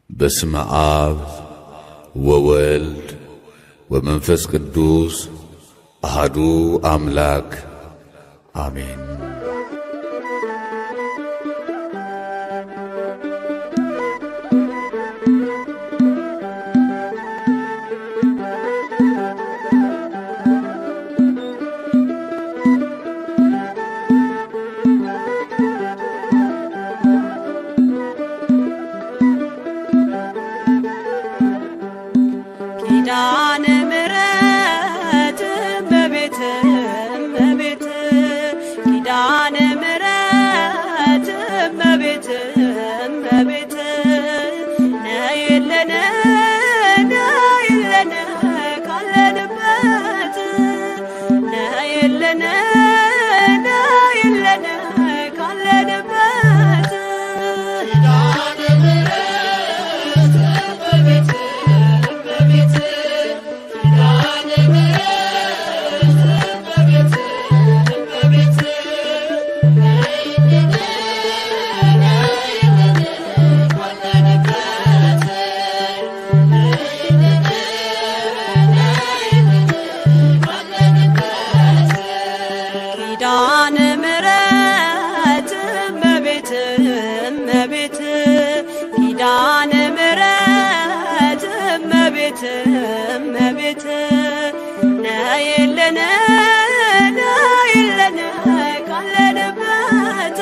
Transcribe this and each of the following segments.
በስመ አብ ወወልድ ወመንፈስ ቅዱስ አሐዱ አምላክ አሜን። ኪዳነ ምሕረት እመቤት እመቤት ኪዳነ ምሕረት እመቤት እመቤት ነይልን ነይልን ካለንበት ነይልን ነይልን ካለንበት ኪዳነ ምሕረት እመቤት ኪዳነ ምሕረት እመቤት እመቤት ኪዳነ ምሕረት እመቤት እመቤት ነይልን ነይልን ካለንበት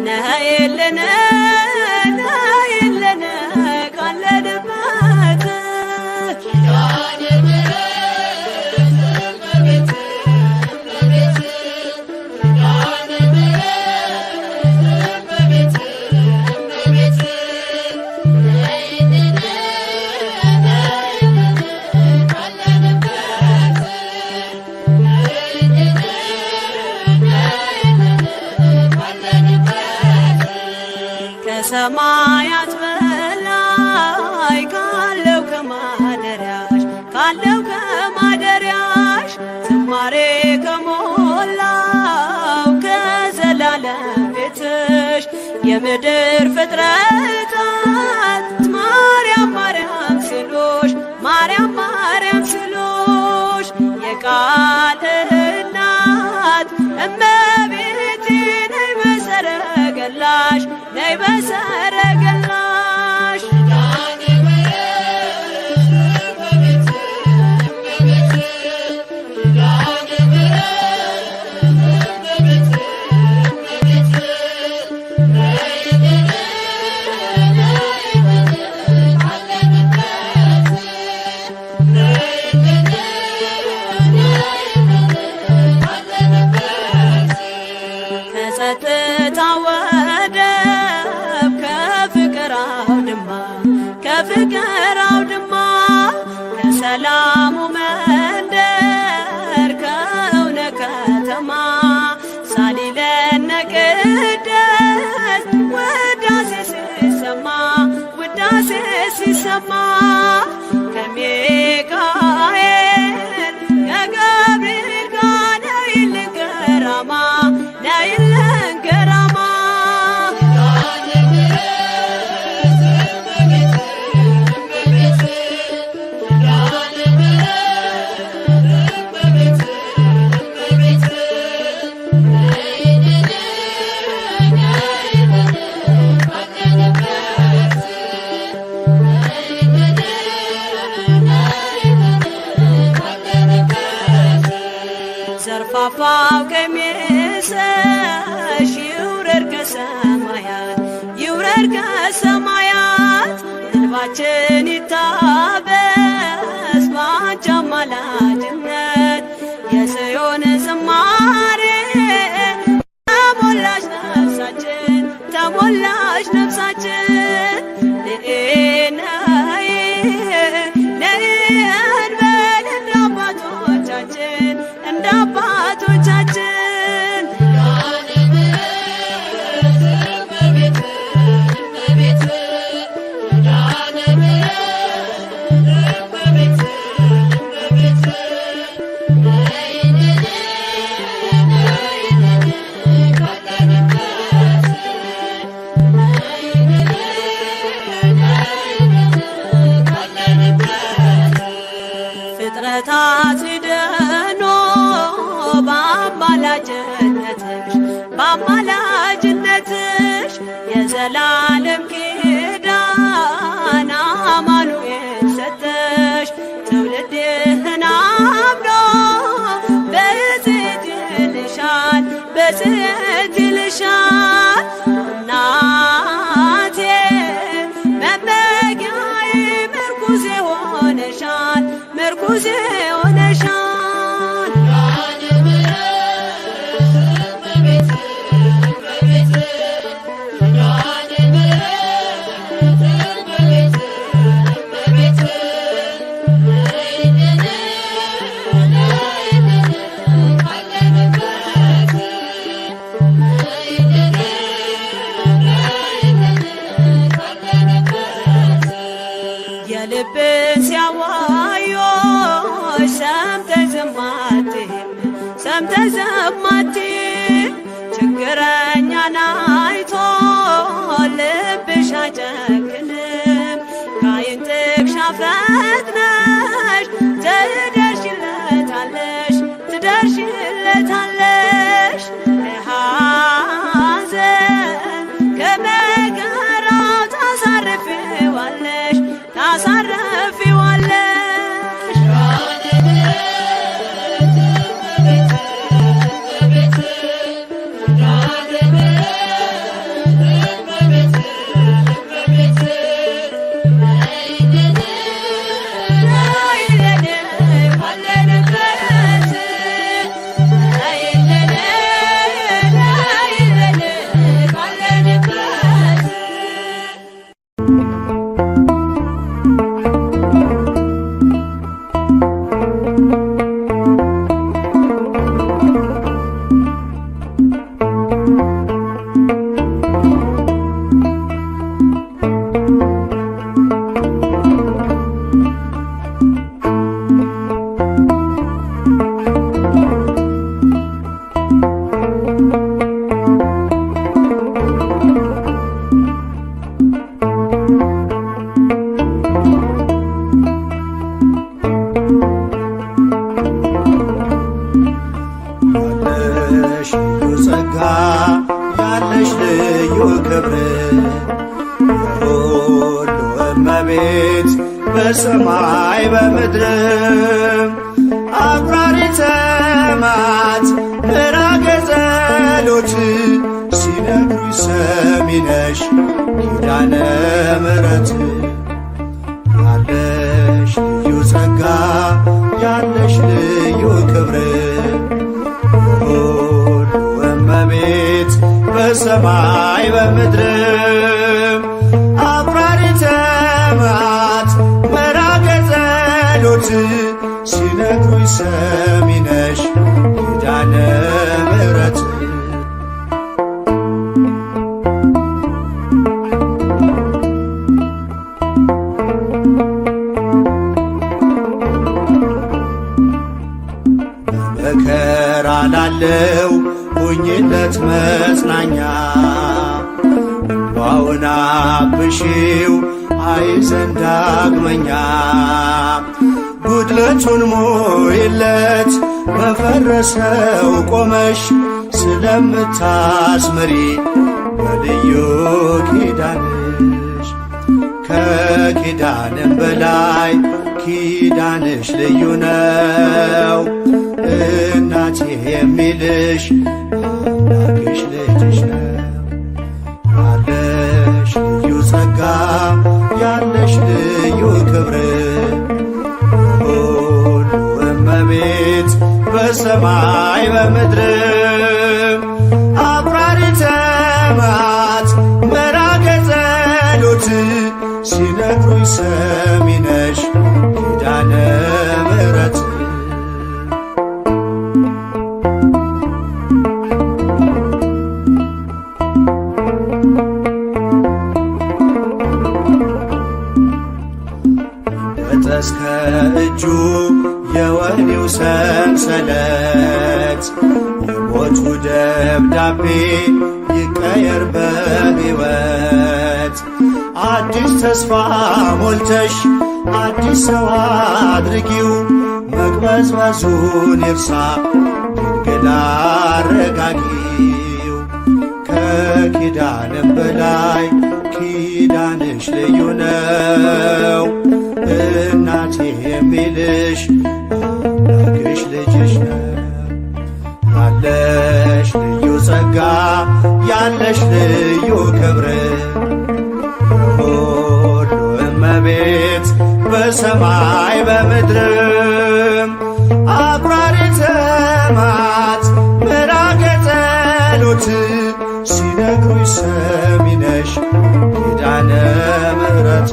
ነይልን ነይልን ካለንበት ኪዳነ ምሕረት እመቤት እመቤት ኪዳነ ምሕረት እመቤት እመቤት ነይልን ነይልን ካለንበት ነይልን ነይልን ካለንበት ከሰማያት በላይ ካለው ከማደሪያሽ ዝማሬ ከሞላው ከዘላለም ቤትሽ የምድር ፍጥረታት ማርያም ማርያም ሲሉሽ ማርያም ማርያም ሲሉሽ የቃል እናት እመቤቴ ነይ በሰረገላሽ ነይ በሰረገላሽ ኪዳነ ምሕረት እመቤት እመቤት ኪዳነ ምሕረት እመቤት እመቤት ነይልን ነይልን ካለንበት ነይልን ነይልን ካለንበት ከጸጥታ ወደብ ከፍቅር አውድማ ከሰላሙ መንደር ከእውነ ከተማ ሳሊለነ ቅደስ ውዳሴ ሲሰማ ከሚካኤል ከገብርኤል ጋር ነይልን ገራማ ነይልን ገራማ ኪዳነ ምሕረት እመቤት እመቤት ኪዳነ ምሕረት እመቤት እመቤት ነይልን ነይልን ካለንበት ነይልን ነይልን ካለንበት ዘርፋፋው ቀሚስሽ ይውረድ ከሰማያት እንባችን ይታበስ ባንቺ አማላጅነት የጽዮን ዝማሬ ተሞላሽ ነፍሳችን ነይ እንበል እንደ አባቶቻችን ኪዳነ ምሕረት እመቤት እመቤት ኪዳነ ምሕረት ፍጥረታት ሲደኖ በአማላጅነትሽ በአማላጅነትሽ የዘላለም ኪዳን አማኑኤል ሰጠሽ። ትውልድህን አምኖ በጽዮን ይልሻል በጽዮን ይልሻል። እናቴ መመጊያዬ ምርኩዜ ሆነሻል ምርኩዜ ሆነሻል። የልብን ሲያዋዮሽ ሰምተሽ ዝም አትይም ሰምተሽ ዝም አትይም። ችግረኛን አይቶ ልብሽ አይጨክንም። ከዓይን ጥቅሻ ፈጥነሽ ትደርሽለታለሽ ትደርሽለታለሽ። ሐዘን ከመከራው ታሳርፊዋለሽ ታሳርፊዋለሽ። ያለሽ ልዩ ክብር የሁሉ እመቤት በሰማይ በምድርም አቁራሪተ መዓት ምዕራገ ጸሎት ሲነግሩኝ ሰሚ ነሽ ኪዳነ ምሕረት። ያለሽ ልዩ ጸጋ ያለሽ ልዩ ክብር የሁሉ እመቤት በሰማይ በምድርም አቁራሪተ መዓት ምዕራገ ጸሎት ሲነግሩኝ ሰሚ ነሽ ኪዳነ ምሕረት። በመከራ ላለው ሁኝለት መጽናኛ እንባውን አብሺው አይዘን ዳግመኛ ጉድለቱን ሞይለት በፈረሰው ቆመሽ ስለምታስምሪ በልዩ ኪዳንሽ ከኪዳንም በላይ ኪዳንሽ ልዩ ነው። እናቴ የሚልሽ አምላክሽ ልጅሽ ነው። ያለሽ ልዩ ጸጋ ያለሽ ልዩ ክብር የሁሉ እመቤት በሰማይ በምድርም አቁራሪተ መዓት ምዕራገ ጸሎት ሲነግሩኝ ሰሚ ነሽ ኪዳነ ምሕረት። እስከ እጁ የወህኒው ሰንሰለት የሞቱ ደብዳቤ ይቀየር በሕይወት አዲስ ተስፋ ሞልተሽ አዲስ ሰው አድርጊው። መቅበዝበዙን ይርሳ ድንግል አረጋጊው። ከኪዳንም በላይ ኪዳንሽ ልዩ ነው። እናቴ የሚልሽ አምላክሽ ልጅሽ ነው። ያለሽ ልዩ ጸጋ ያለሽ ልዩ ክብር ሁሉ እመቤት በሰማይ በምድርም አቁራሪተ መዓት ምራገ ጸሎት ሲነግሩሽ ሰሚ ነሽ ኪዳነ ምሕረት።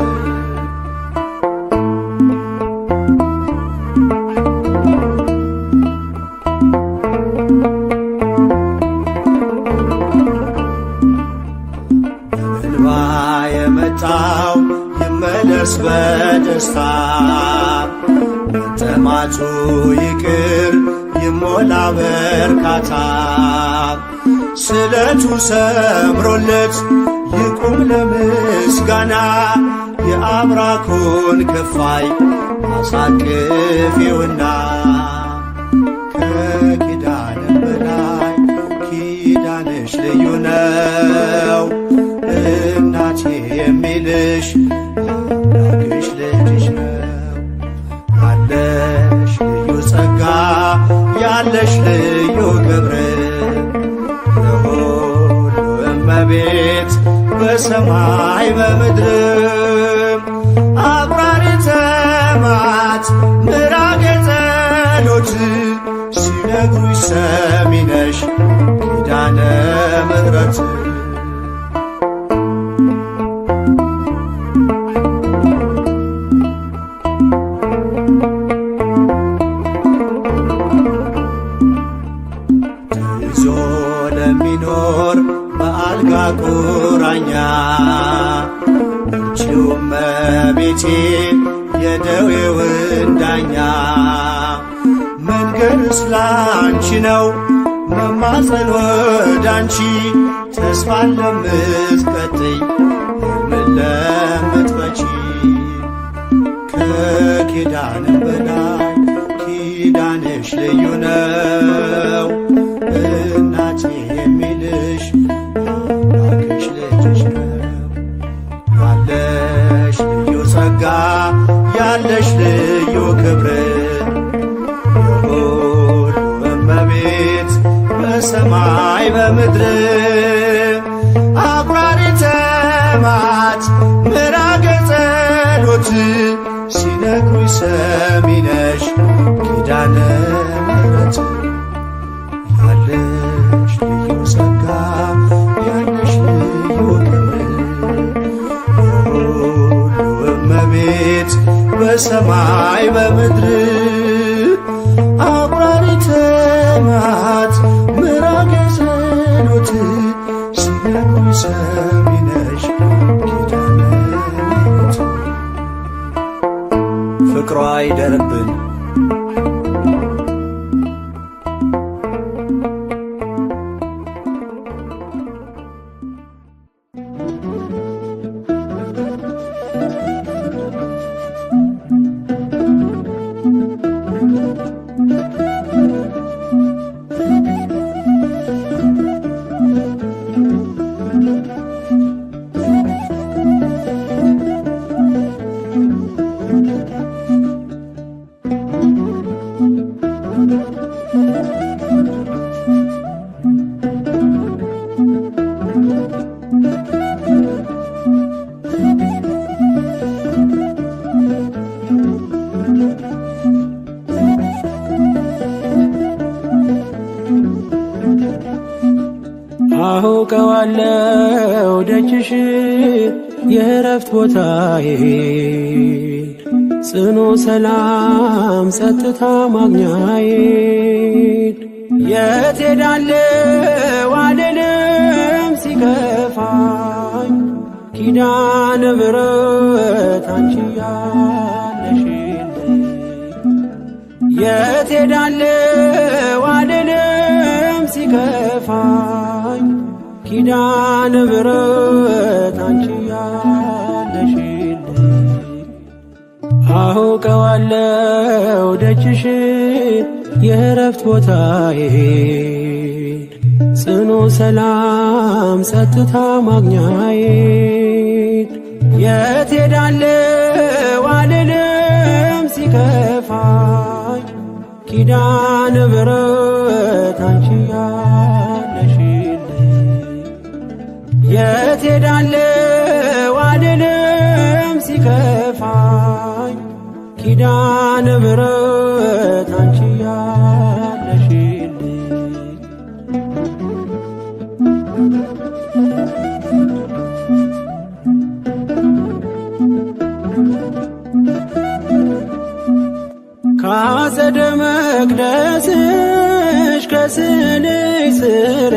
በእንባ የመጣው ይመለስ በደስታ መጠማቱ ይቅር ይሞላ በርካታ። ስለቱ ሰምሮለት ይቁም ለምስጋና የአብራኩን ክፋይ አሳቅፊውና ከኪዳንም በላይ ኪዳንሽ ልዩ ነው። እናቴ የሚልሽ አምላክሽ ልጅሽ ነው። ያለሽ ልዩ ጸጋ ያለሽ ልዩ ክብር የሁሉ እመቤት በሰማይ በምድርም አቁራሪተ መዓት ምራገ ጸሎት ሲነግሩሽ ሰሚ ነሽ ኪዳነ ምሕረት። ይዞ ለሚኖር በአልጋ ቁራኛ አንቺው እመቤቴ የደዌውን ዳኛ። መንገድስ ላንቺ ነው መማፀን ወዳንቺ ተስፋን ለምትቀጥይ ሕልምን ለምትፈቺ። ከኪዳንም በላይ ኪዳንሽ ልዩ ነው። እናቴ የሚልሽ አምላክሽ ልጅሽ ነው። ያለሽ ልዩ ጸጋ ያለሽ ልዩ ክብር የሁሉ እመቤት በሰማይ በምድር አቁራሪተ መዓት ምራገ ጸሎት ሲነግሩሽ ሰሚ ነሽ ኪዳነ ምሕረት። ያለሽ ልዩ ጸጋ ያለሽ ልዩ ክብር የሁሉ እመቤት በሰማይ በምድር አቁራሪተ መዓት ምራገ ጸሎት ሲነግሩሽ ሰሚ ነሽ ኪዳነ ምሕረት። ፍቅሯ ይደርብን አውቀዋለሁ ደጅሽ የእረፍት ቦታዬ ጽኑ ሰላም ጸጥታ ማግኛዬ። የት ሄዳለሁ አልልም ሲከፋኝ ኪዳነ ምሕረት አንቺ ያለሽልኝ። የት ሄዳለሁ አልልም ሲከፋኝ ኪዳነ ምሕረት አንቺ ያለሽልኝ። አውቀዋለው ደጅሽን የእረፍት ቦታዬን ጽኑ ሰላም ጸጥታ ማግኛዬን የት ሄዳለሁ አልልም ሲከፋኝ ኪዳነ ምሕረት አንቺ ያለሽልኝ የት ሄዳለሁ አልልም ሲከፋኝ ኪዳነ ምሕረት አንቺ ያለሽልኝ ከአጸደ መቅደስሽ ከስዕልሽ ስር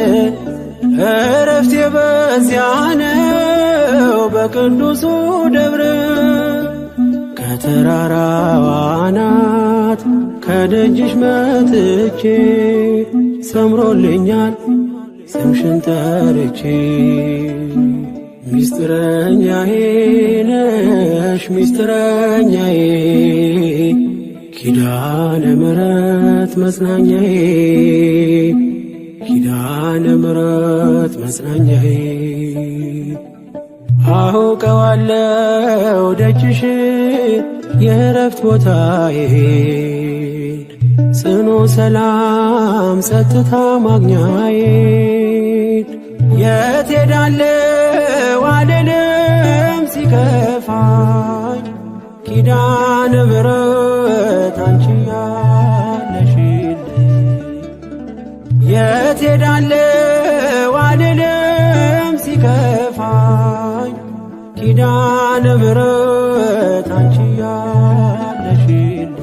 እረፍቴ በዚያ ነው በቅዱሱ ደብር ከተራራው አናት ከደጅሽ መጥቼ ሰምሮልኛል ስምሽን ጠርቼ ሚስጥረኛዬ ነሽ ሚስጥረኛዬ ኪዳነ ምሕረት መጽናኛዬ ኪዳነ ምሕረት መጽናኛዬ አውቀዋለው ደጅሽን የእረፍት ቦታዬን ጽኑ ሰላም ጸጥታ ማግኛዬን የት ሄዳለሁ አልልም ሲከፋኝ ኪዳነ ምሕረት አንቺ ያለሽልኝ የት ሄዳለሁ አልልም ሲከፋኝ ኪዳነ ምሕረት አንቺ ያለሽልኝ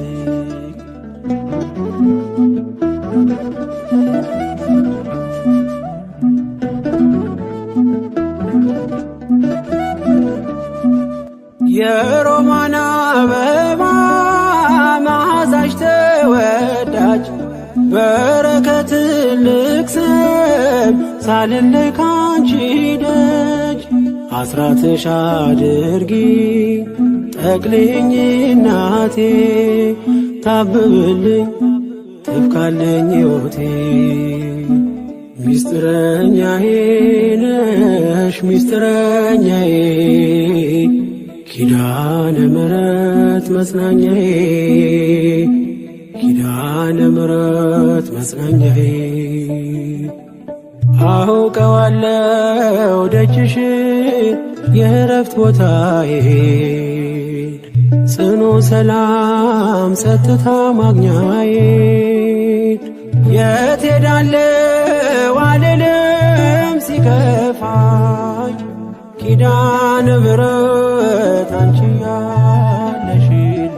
የሮማን አበባ መዓዛሽ ተወዳጅ በረከት ልቅሰም ሳልለይ ካንቺ ደጅ አስራትሽ አድርጊ ጠቅልኝ እናቴ ታብብልኝ ትፍካለኝ ሕይወቴ ሚስጥረኛዬ ነሽ ሚስጥረኛዬ ኪዳነ ምሕረት መጽናኛዬ ኪዳነ ምሕረት መጽናኛዬ አውቀዋለው ደጅሽን የእረፍት ቦታዬን ጽኑ ሰላም ጸጥታ ማግኛዬን የት ሄዳለሁ አልልም ሲከፋኝ ኪዳነ ምሕረት አንቺ ያለሽልኝ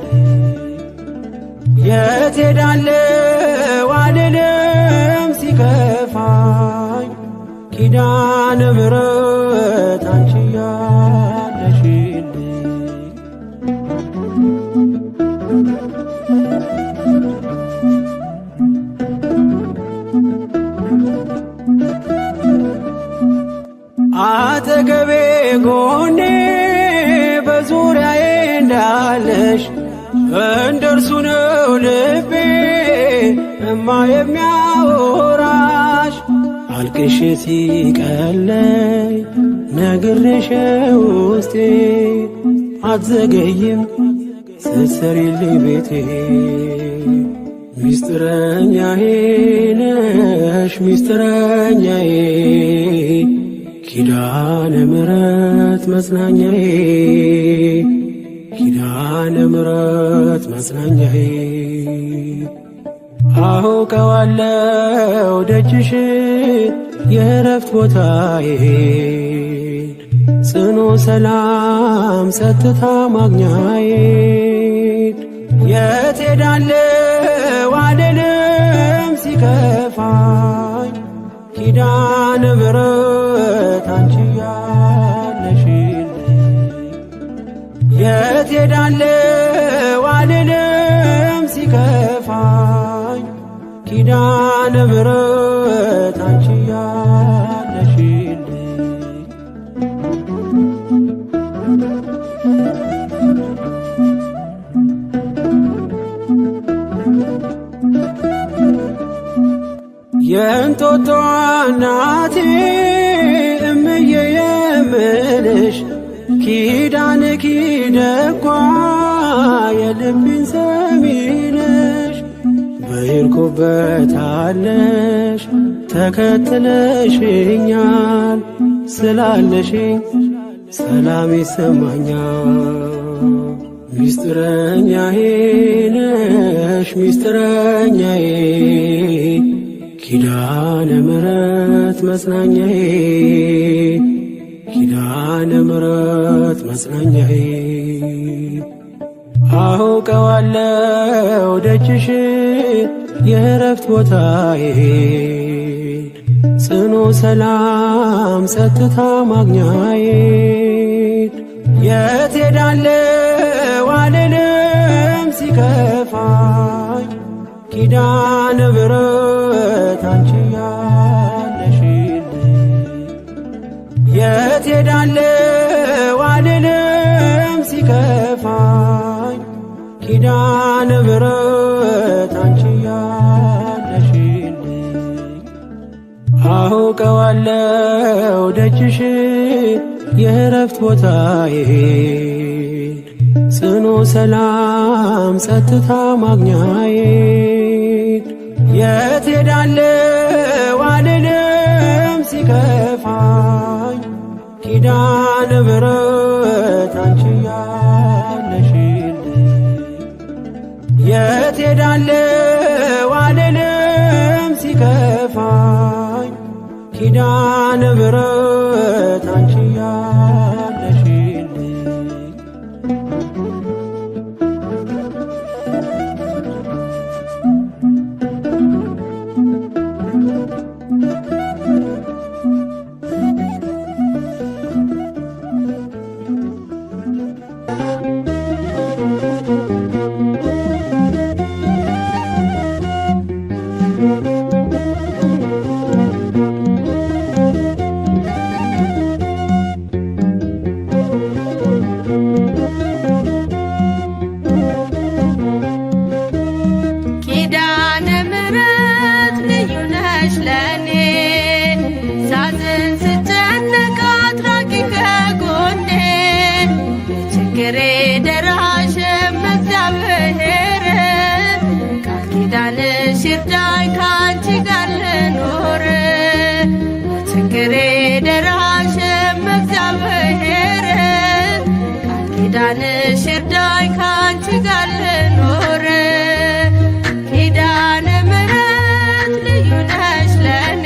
የት ሄዳለሁ አልልም ሲከፋኝ ኪዳነ ምሕረት አንቺ ያለሽልኝ አጠገቤ ጎኔ በዙሪያዬ እንዳለሽ እንደርሱ ነው ልቤ እማ የሚያወራሽ አልቅሽ ሲቀለይ ነግሬሽ ውስጤ አትዘገይም ስትሰሪልኝ ቤቴ ሚስጥረኛዬ ነሽ ሚስጥረኛዬ ኪዳነ ምሕረት መጽናኛዬ ኪዳነ ምሕረት መጽናኛዬ አውቀዋለው ደጅሽን የእረፍት ቦታዬን ጽኑ ሰላም ጸጥታ ማግኛዬን የት ሄዳለሁ አልልም ሲከፋኝ ኪዳነ ምሕረት አንቺ ያለሽልኝ የት ሄዳለሁ አልልም ሲከፋኝ ኪዳነ ምሕረት አንቺ ያለሽልኝ የእንጦጦ እናቴ እምዬ የምልሽ ኪዳንኪ ደጓ የልቤን ሰሚ ነሽ። በሄድኩበት አለሽ ተከትለሽኛል፣ ስላለሽኝ ሰላም ይሰማኛል። ሚስጥረኛዬ ነሽ ሚስጥረኛዬ ኪዳነ ምሕረት መጽናኛዬ ኪዳነ ምሕረት መጽናኛዬ አውቀዋለሁ ደጅሽን የእረፍት ቦታዬን ጽኑ ሰላም ጸጥታ ማግኛዬን የት ሄዳለሁ አልልም ሲከፋኝ ኪዳነ ምሕረት አንቺ ያለሽልኝ የት ሄዳለሁ አልልም ሲከፋኝ ኪዳነ ምሕረት አንቺ ያለሽልኝ አውቀዋለሁ ደጅሽን የእረፍት ቦታዬን ጽኑ ሰላም ጸጥታ ማግኛዬን የት ሄዳለሁ አልልም ሲከፋኝ ኪዳነ ምሕረት አንቺ ያለሽልኝ የት ሄዳለሁ አልልም ሲከፋኝ ኪዳነ ምሕረት አንቺ ያለሽልኝ ኪዳነ ምሕረት ልዩ ነሽ ለኔ ሳዝን ስጨነቅ አትራቂ ከጎኔ ችግሬ ደራሽ እግዚአብሔር ቃል ኪዳንሽ ይርዳኝ ካንቺ ጋር ልኖር ችግሬ ደራሽ እግዚአብሔር ቃል ኪዳንሽ ይርዳኝ ካንቺ ጋር ልኖር ኪዳነ ምሕረት ልዩ ነሽ ለኔ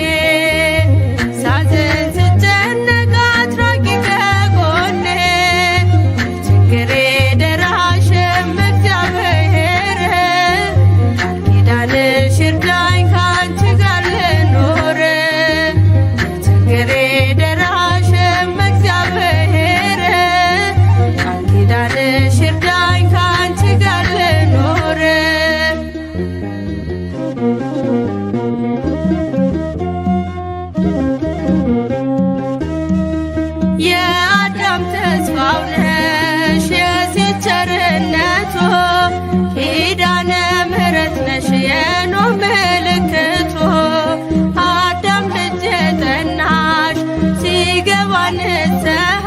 ሳዝን ስጨነቅ አትራቂ ከጎኔ ችግሬ ደራሽ እግዚአብሔር ቃል ኪዳንሽ ይርዳኝ ካንቺ ጋር ልኖር ችግሬ ደራሽ እግዚአብሔር ቃል ኪዳንሽ ይርዳኝ ካንቺ ጋር ልኖር የአዳም ተስፋው ነሽ የሴት ቸርነቱ ኪዳነ ምሕረት ነሽ የኖህ ምልክቱ አዳም ልጅ ጠናሽ ሲገባ ንስሐ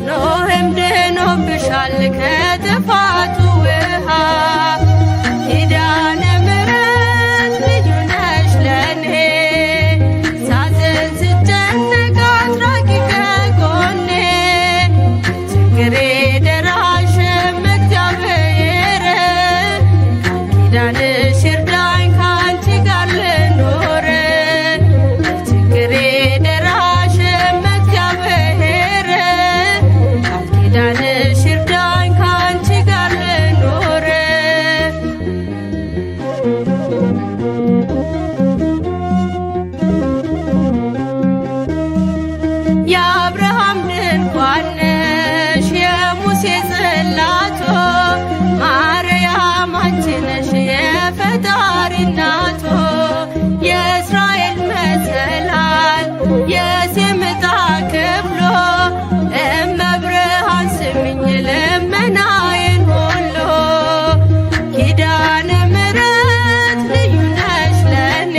ኖህም ድኖብሻል ከጥፋቱ ውሃ ኪዳነ ምሕረት ልዩ ነሽ ለኔ ሳዝን ስጨነቅ አትራቂ ከጎኔ ችግሬ ደራሽ እግዚአብሔር ቃል ኪዳንሽ ይርዳኝ ካንቺ ጋር ልኖር ችግሬ ደራሽ እግዚአብሔር ቃል ኪዳንሽ ይርዳኝ ካንቺ ጋር ልኖር የአብርሃም ድንኳን ነሽ የሙሴ ጽላቶ ማርያም አንቺ ነሽ የፈጣሪ እናቶ የእስራኤል መሰላል የሴም ዕጣ ክፍሎ እመብርሃን ስሚኝ ልመናዬን ሁሉ ኪዳነ ምሕረት ልዩ ነሽ ለኔ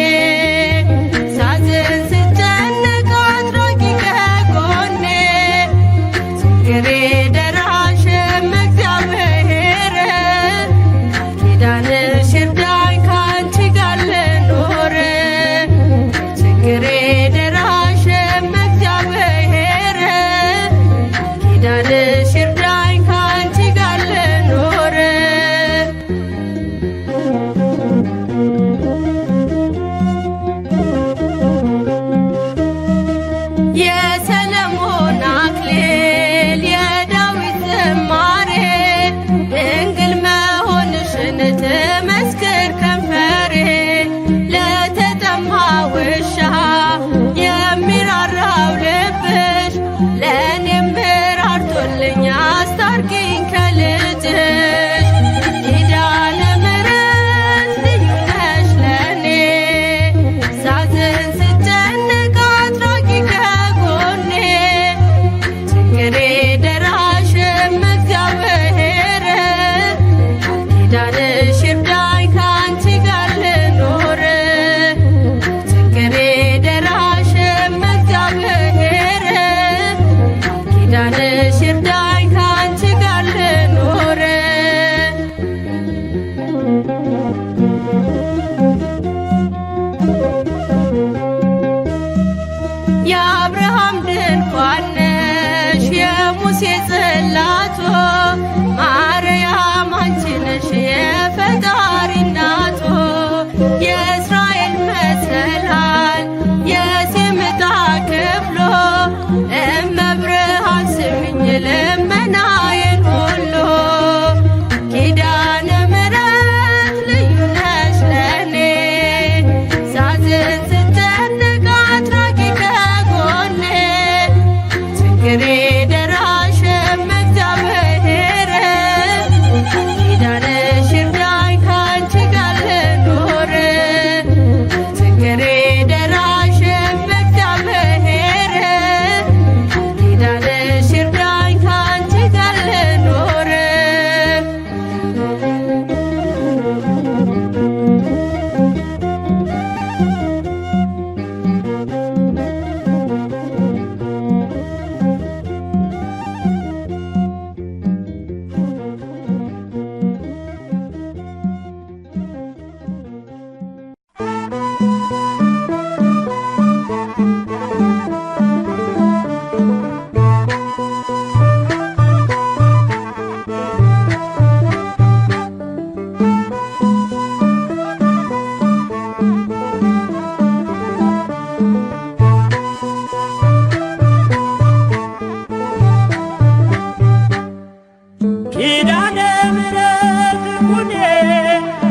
ኪዳነ ምሕረት ኩኔ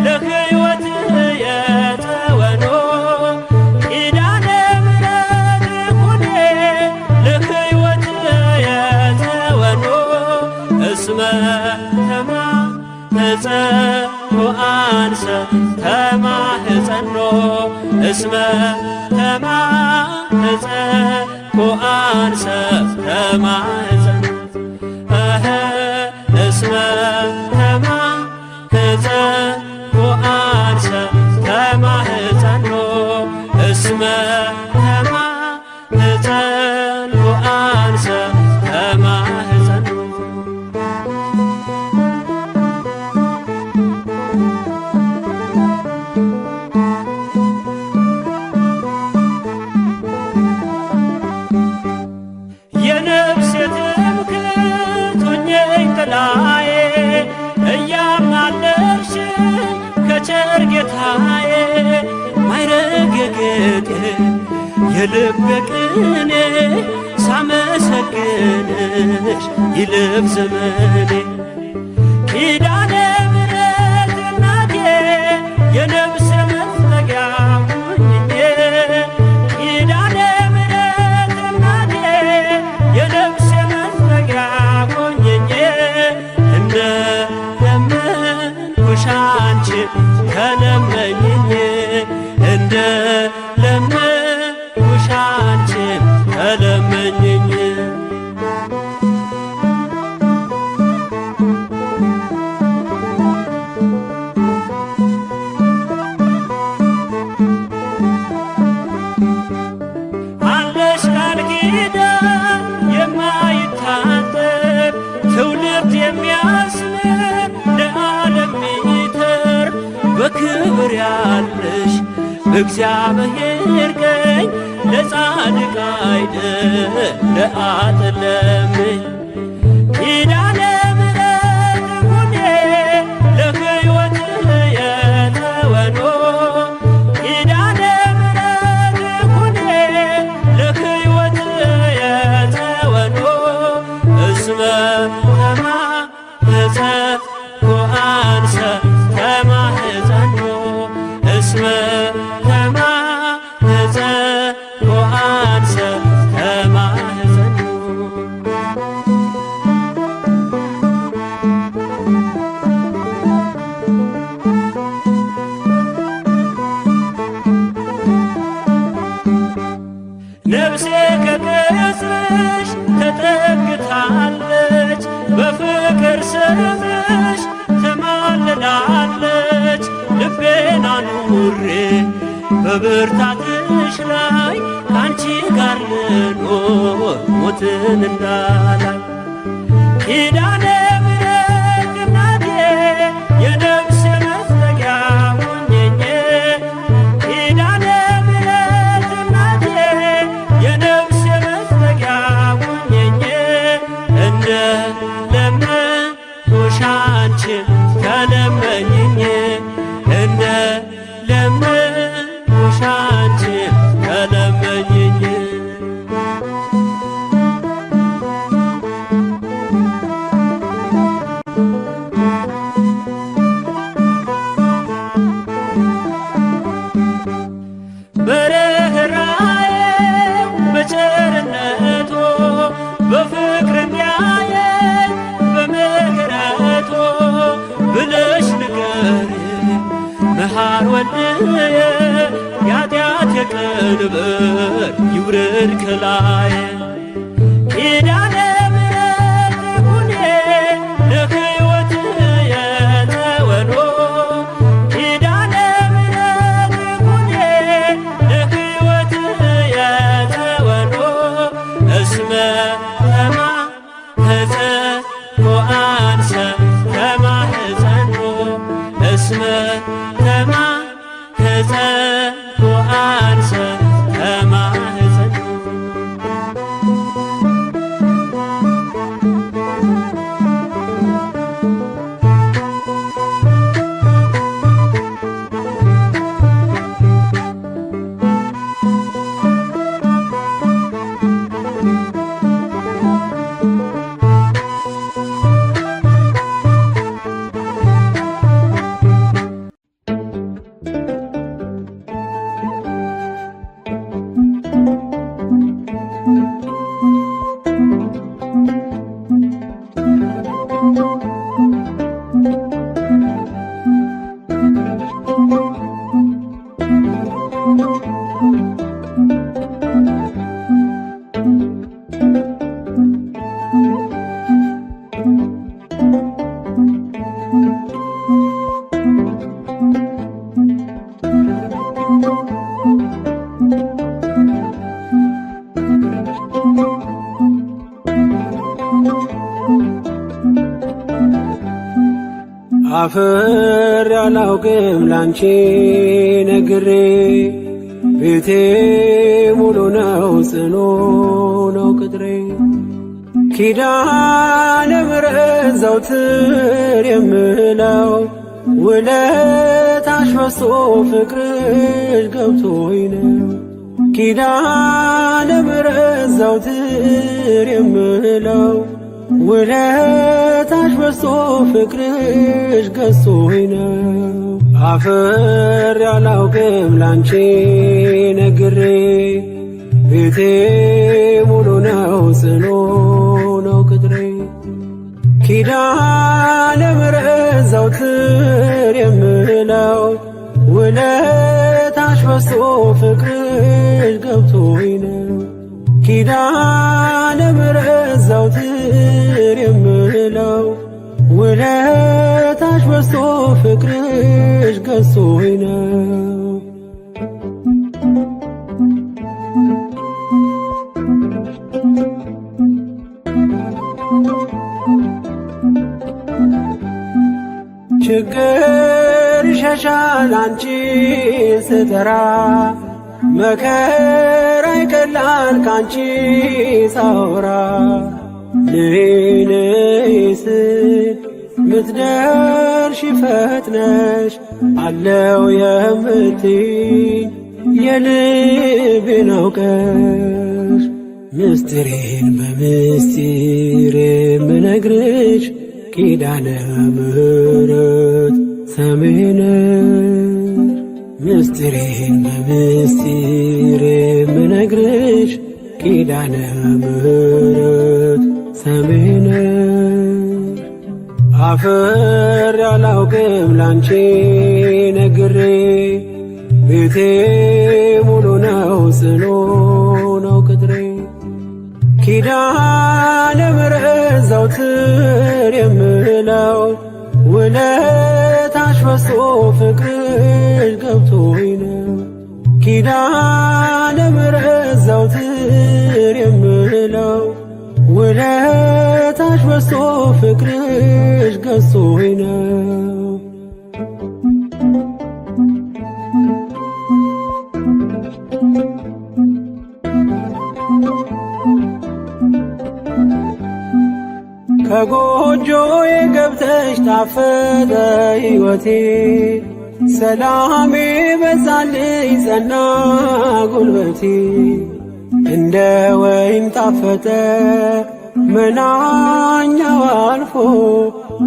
ለሕይወት የተወኖ ኪዳነ ምሕረት ኩኔ ለሕይወት የተወኖ እስመ ተማህፀኖ አንሰ ተማህፀኖ እስመ ተማህፀኖ አንሰ ተማህፀኖ እስመ ተማህፀኖ አንሰ ተማህፀኖ እስመ ተማህፀኖ አንሰ ተማህፀኖ የነፍሴ ትምክህት ሁኚኝ ጥላዬ እያማለድሽኝ ከቸር ጌታዬ ማዕረጌ ጌጤ የልቤ ቅኔ ሳመሰግንሽ ይለፍ ዘመኔ ኪዳነ ምሕረት እናቴ የነፍሴ መጠጊያ ሁኚኝ ኪዳነ ምሕረት እናቴ የነፍሴ መጠጊያ ሁኚኝ እንደ ለመንኩሽ አንቺን ተለመኝኝ እንደ ለመንኩሽ አንቺን ተለመኝኝ አለሽ ቃል ኪዳን የማይታጠብ ትውልድ የሚያስምር ለዓለም ሚተርፍ በክብር ያለሽ በእግዚአብሔር ቀኝ ለጻድቅ አይደል ለአጥለምኝ ኪዳነ ምሕረት ኩኔ ለሕይወት የተወኖ ኪዳነ ምሕረት ኩኔ ለሕይወት የተወኖ እስመ ተማህፀኖ አንሰ ተማህፀኖ እስመ ተማህፀኖ አንሰ ተማህፀኖ ነፍሴ ከቅጽርሽ ተጠግታለች በፍቅር ስምሽ ተማልላለች ልቤን አኑሬ በብርታትሽ ላይ ከአንቺ ጋር ልኖር ሞትን እንዳላይ ኪዳነ ምሕረት እናቴ የነፍሴ መጠጊያ ሁኚኝ ኪዳነ ምሕረት እናቴ የነፍሴ መጠጊያ ሁኚኝ እንደ ለመንኩሽ አንቺን ተለመኝኝ እንደ ለመንኩሽ አንቺን ተለመኝኝ በርኅራኄው በቸርነቱ በፍቅር እንዲያየን በምሕረቱ ብለሽ ንገሪኝ መሐር ወልድየ የኃጢአት የቀንበር ይውረድ ከላዬ ኪዳነ ምሕረት ኩኔ ለሕይወት የተወኖ ኪዳነ ምሕረት ኩኔ ለሕይወት የተወኖ እስመ ተማህፀኖ አንሰ ተማህፀኖ እስመ ተማህፀኖ አንሰ ተማህፀኖ አፍሬ አላውቅም ላንቺ ነግሬ ቤቴ ሙሉ ነው ጽኑ ነው ቅጥሬ ኪዳነ ምሕረት ዘወትር የምለው ውለታሽ በዝቶ ፍቅርሽ ገብቶኝ ነው ኪዳነ ምሕረት ዘወትር የምለው ውለታሽ በዝቶ ፍቅርሽ ገዝቶኝ ነው አፍሬ አላውቅም ላንቺ ነግሬ ቤቴ ሙሉ ነው ጽኑ ነው ቅጥሬ ኪዳነ ምሕረት ዘወትር የምለው ውለታሽ በዝቶ ፍቅርሽ ገብቶኝ ነው ኪዳነ ምሕረት ዘወትር የምለው ውለታሽ በዝቶ ፍቅርሽ ገዝቶኝ ነው ችግር ይሸሻል አንቺን ስጠራ መከራ ይቀላል ካንቺ ሳወራ ነይ ነይ ስል ምትደርሺ ፈጥነሽ አለው የምትይኝ የልቤን አውቀሽ ምስጢሬን በምስጢር የምነግርሽ ኪዳነ ምሕረት ሰሚ ነሽ ምስጢሬን በምስጢር የምነግርሽ ኪዳነ ምሕረት ሰሚ ነሽ አፍሬ አላውቅም ላንቺ ነግሬ ቤቴ ሙሉ ነው ጽኑ ነው ቅጥሬ ኪዳነ ምሕረት ዘወትር የምለው ውለታሽ በዝቶ ፍቅርሽ ገብቶኝ ነው ኪዳነ ምሕረት ዘወትር የምለው ውለታሽ በዝቶ ፍቅርሽ ገዝቶኝ ነው ከጎጆዬ ገብተሽ ጣፈጠ ሕይወቴ ሰላሜ በዛልኝ ጸና ጉልበቴ እንደ ወይን ጣፈጠ መናኛው አልፎ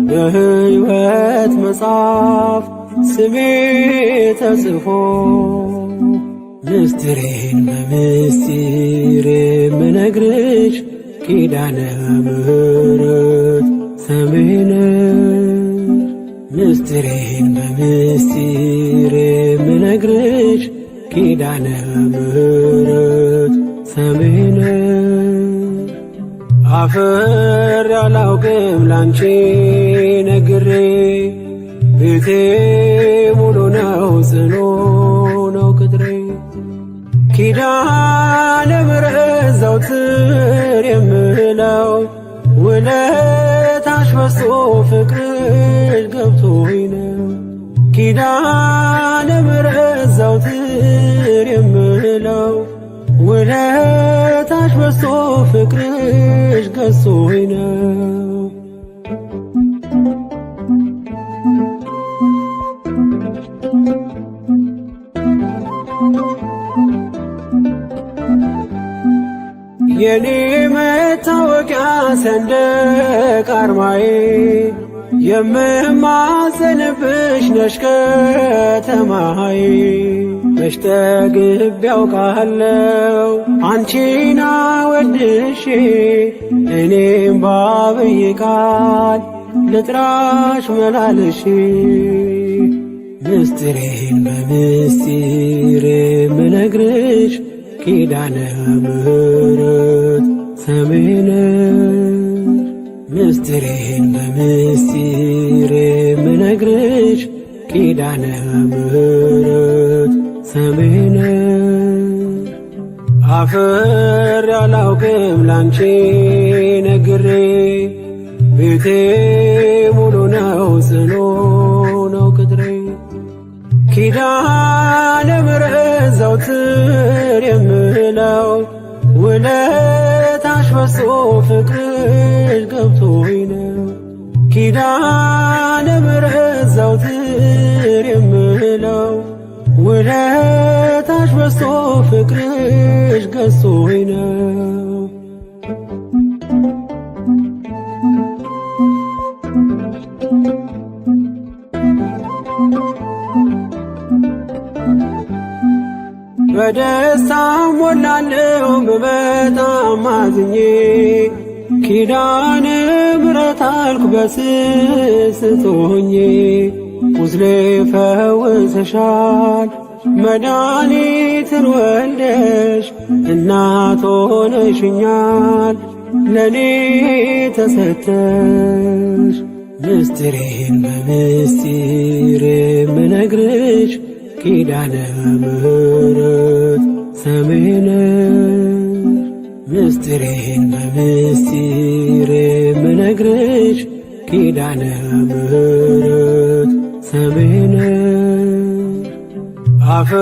በሕይወት መጽሐፍ ስሜ ተጽፎ ምስጢሬን በምስጢር የምነግርሽ ኪዳነ ምሕረት ሰሚ ነሽ ምስጢሬን በምስጢር የምነግርሽ ኪዳነ ምሕረት ሰሚ ነሽ አፍሬ አላውቅም ላንቺ ነግሬ ቤቴ ሙሉ ነው ጽኑ ነው ቅጥሬ ኪዳነ ምሕረት ዘወትር የምለው ውለታሽ በዝቶ ፍቅርሽ ገብቶኝ ነው ኪዳነ ምሕረት ዘወትር የምለው ውለታሽ በዝቶ ፍቅርሽ ገዝቶኝ ነው የኔ መታወቂያ ሰንደቅ አርማዬ የምማጸንብሽ ነሽ ከተማዬ መች ጠግቤ ያውቃለሁ አንቺን አወድሼ እኔም ባብዬ ቃል ልጥራሽ መላልሼ ምስጢሬን በምስጢር የምነግርሽ ኪዳነ ምሕረት ሰሚ ነሽ ምስጢሬን በምስጢር የምነግርሽ ኪዳነ ምሕረት ሰሚ ነሽ አፍሬ አላውቅም ላንቺ ነግሬ ቤቴ ሙሉ ነው ጽኑ ኪዳነ ምሕረት ዘወትር የምለው ውለታሽ በዝቶ ፍቅርሽ ገብቶኝ ነው። ኪዳነ ምሕረት ዘወትር የምለው ውለታሽ በዝቶ ፍቅርሽ ገዝቶኝ ነው። በደስታ ሞላለሁ በጣም አዝኜ ኪዳነ ምሕረት አልኩ በስስት ሆኜ ቁስሌ ፈውሰሻል መድኃኒትን ወልደሽ እናት ሆነሽኛል ለኔ ተሰተሽ ምስጢሬን በምስጢር የምነግርሽ ኪዳነ ምሕረት ሰምሄ ነሽ ምስጢሬን በምስጢር የምነግርሽ ኪዳነ ምሕረት ሰምሄ ነሽ። አፍሬ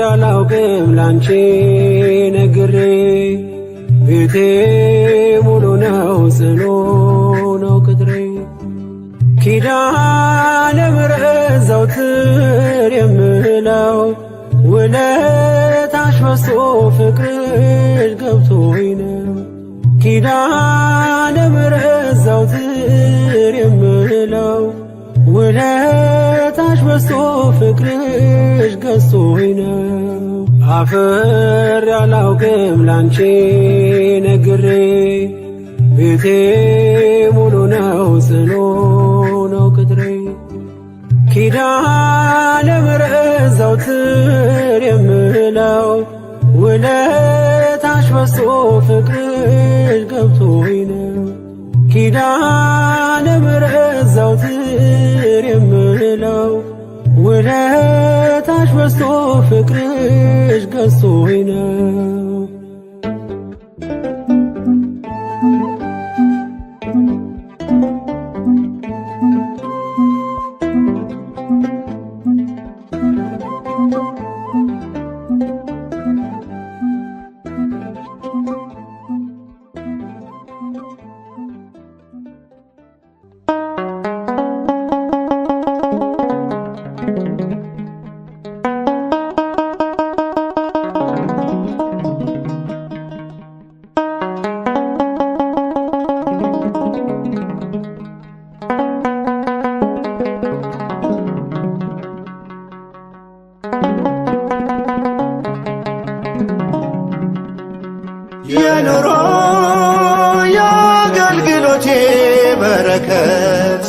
አላውቅም ላንቺ ነግሬ ቤቴ ሙሉ ነው ጽኑ ነው ቅጥሬ ኪዳነ ምሕረት ዘወትር የምለው ውለታሽ በዝቶ ፍቅርሽ ገብቶኝ ነው። ኪዳነ ምሕረት ዘወትር የምለው ውለታሽ በዝቶ ፍቅርሽ ገዝቶኝ ነው። አፍሬ አላውቅም ላንቺ ነግሬ ቤቴ ሙሉ ነው ጽኑ ነው ቅጥሬ ኪዳነ ምሕረት ዘወትር የምለው ውለታሽ በዝቶ ፍቅርሽ ገብቶኝ ነው። ኪዳነ ምሕረት ዘወትር የምለው ውለታሽ በዝቶ ፍቅርሽ ገዝቶኝ ነው። የኑሮ የአገልግሎቴ በረከት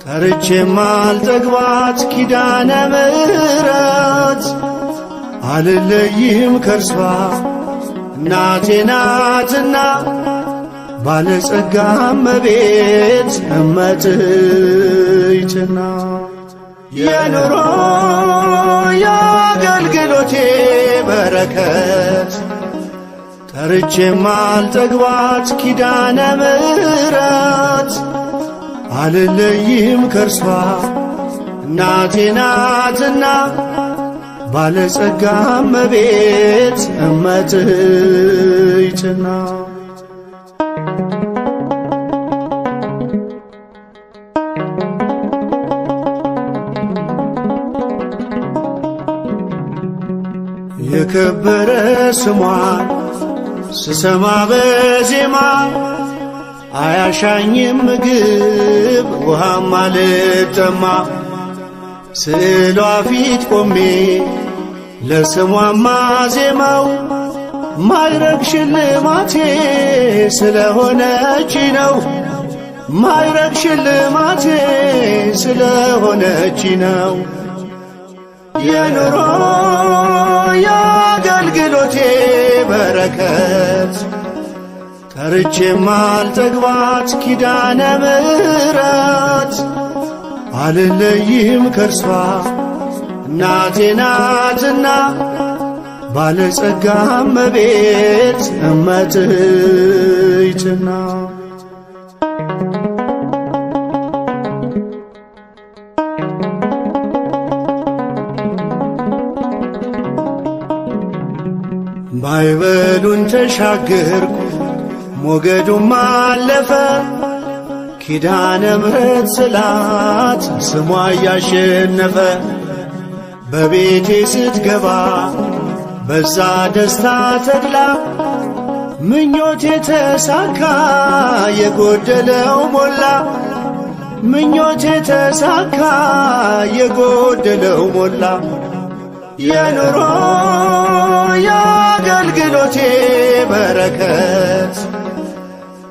ጠርቼ ማልጠግባት ኪዳነ ምሕረት አልለይም ከርሷ እናቴ ናትና ባለጸጋ እመቤት እመትይትና የኑሮ የአገልግሎቴ በረከት ጠርቼ ማልጠግባት ኪዳነ ምሕረት አልለይም ከርሷ እናቴ ናትና ባለጸጋ እመቤት እመትይትና የከበረ ስሟን ስሰማ በዜማ አያሻኝም ምግብ ውሃም አልጠማ ስዕሏ ፊት ቆሜ ለስሟማ ዜማው ማዕረግ ሽልማቴ ስለሆነች ነው ማዕረግ ሽልማቴ ስለሆነች ነው የኑሮ የአገልግሎቴ በረከት ጠርቼ ማልጠግባት ኪዳነ ምሕረት አልለይም ከርሷ እናቴ ናትና ባለጸጋ እመቤት እመትይትና ማዕበሉን ተሻገርኩ ሞገዱም አለፈ ኪዳነ ምሕረት ስላት ስሟ እያሸነፈ በቤቴ ስትገባ በዛ ደስታ ተድላ ምኞቴ ተሳካ የጎደለው ሞላ ምኞቴ ተሳካ የጎደለው ሞላ የኑሮ የአገልግሎቴ በረከት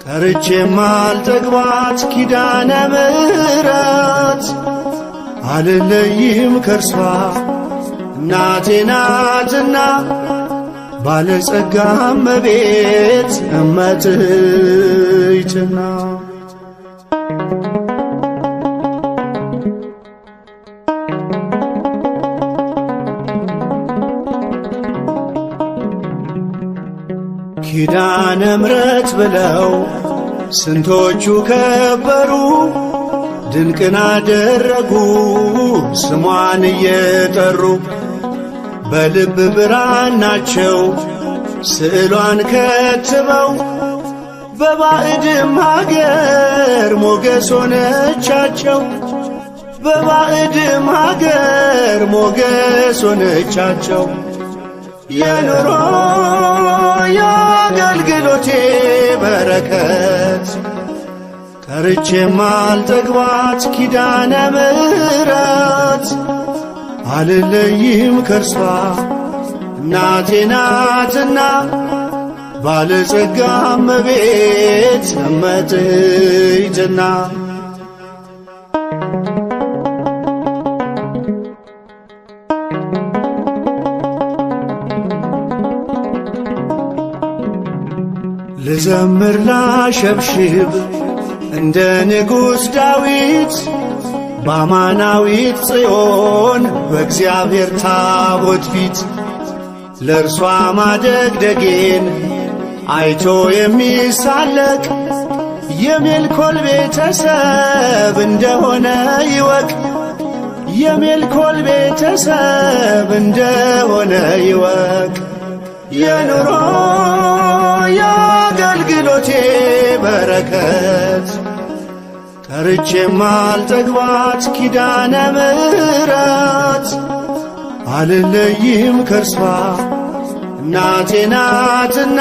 ጠርቼ ማልጠግባት ኪዳነ ምሕረት አልለይም ከርሷ እናቴ ናትና ባለጸጋ እመቤት እመትይትና ኪዳነ ምሕረት ብለው ስንቶቹ ከበሩ ድንቅን አደረጉ ስሟን እየጠሩ በልብ ብራናቸው ስዕሏን ከትበው በባዕድም አገር ሞገስ ሆነቻቸው በባዕድም አገር ሞገስ ሆነቻቸው የኑሮ የአገልግሎቴ በረከት ጠርቼ ማልጠግባት ኪዳነ ምሕረት አልለይም ከርሷ እናቴ ናትና ባለጸጋ እመቤት እመትይትና ልዘምር ላሸብሽብ እንደ ንጉሥ ዳዊት በአማናዊት ጽዮን በእግዚአብሔር ታቦት ፊት ለእርሷ ማደግደጌን አይቶ የሚሳለቅ የሜልኮል ቤተሰብ እንደሆነ ይወቅ የሜልኮል ቤተሰብ እንደሆነ ይወቅ የኑሮ የአገልግሎቴ በረከት ጠርቼ ማልጠግባት ኪዳነ ምሕረት አልለይም ከርሷ እናቴ ናትና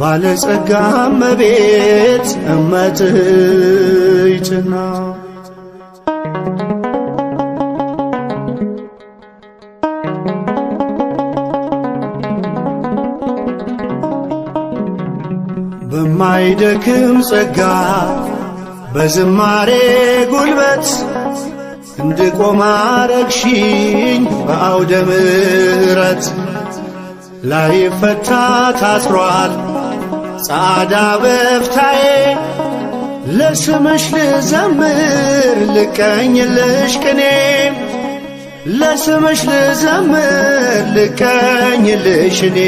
ባለጸጋ እመቤት እመትይትና በማይደክም ጸጋ በዝማሬ ጉልበት እንድቆም አረግሽኝ በአውደ ምሕረት ላይፈታ ታስሯል ጻዕዳ በፍታዬ ለስምሽ ልዘምር ልቀኝልሽ ቅኔ ለስምሽ ልዘምር ልቀኝልሽ እኔ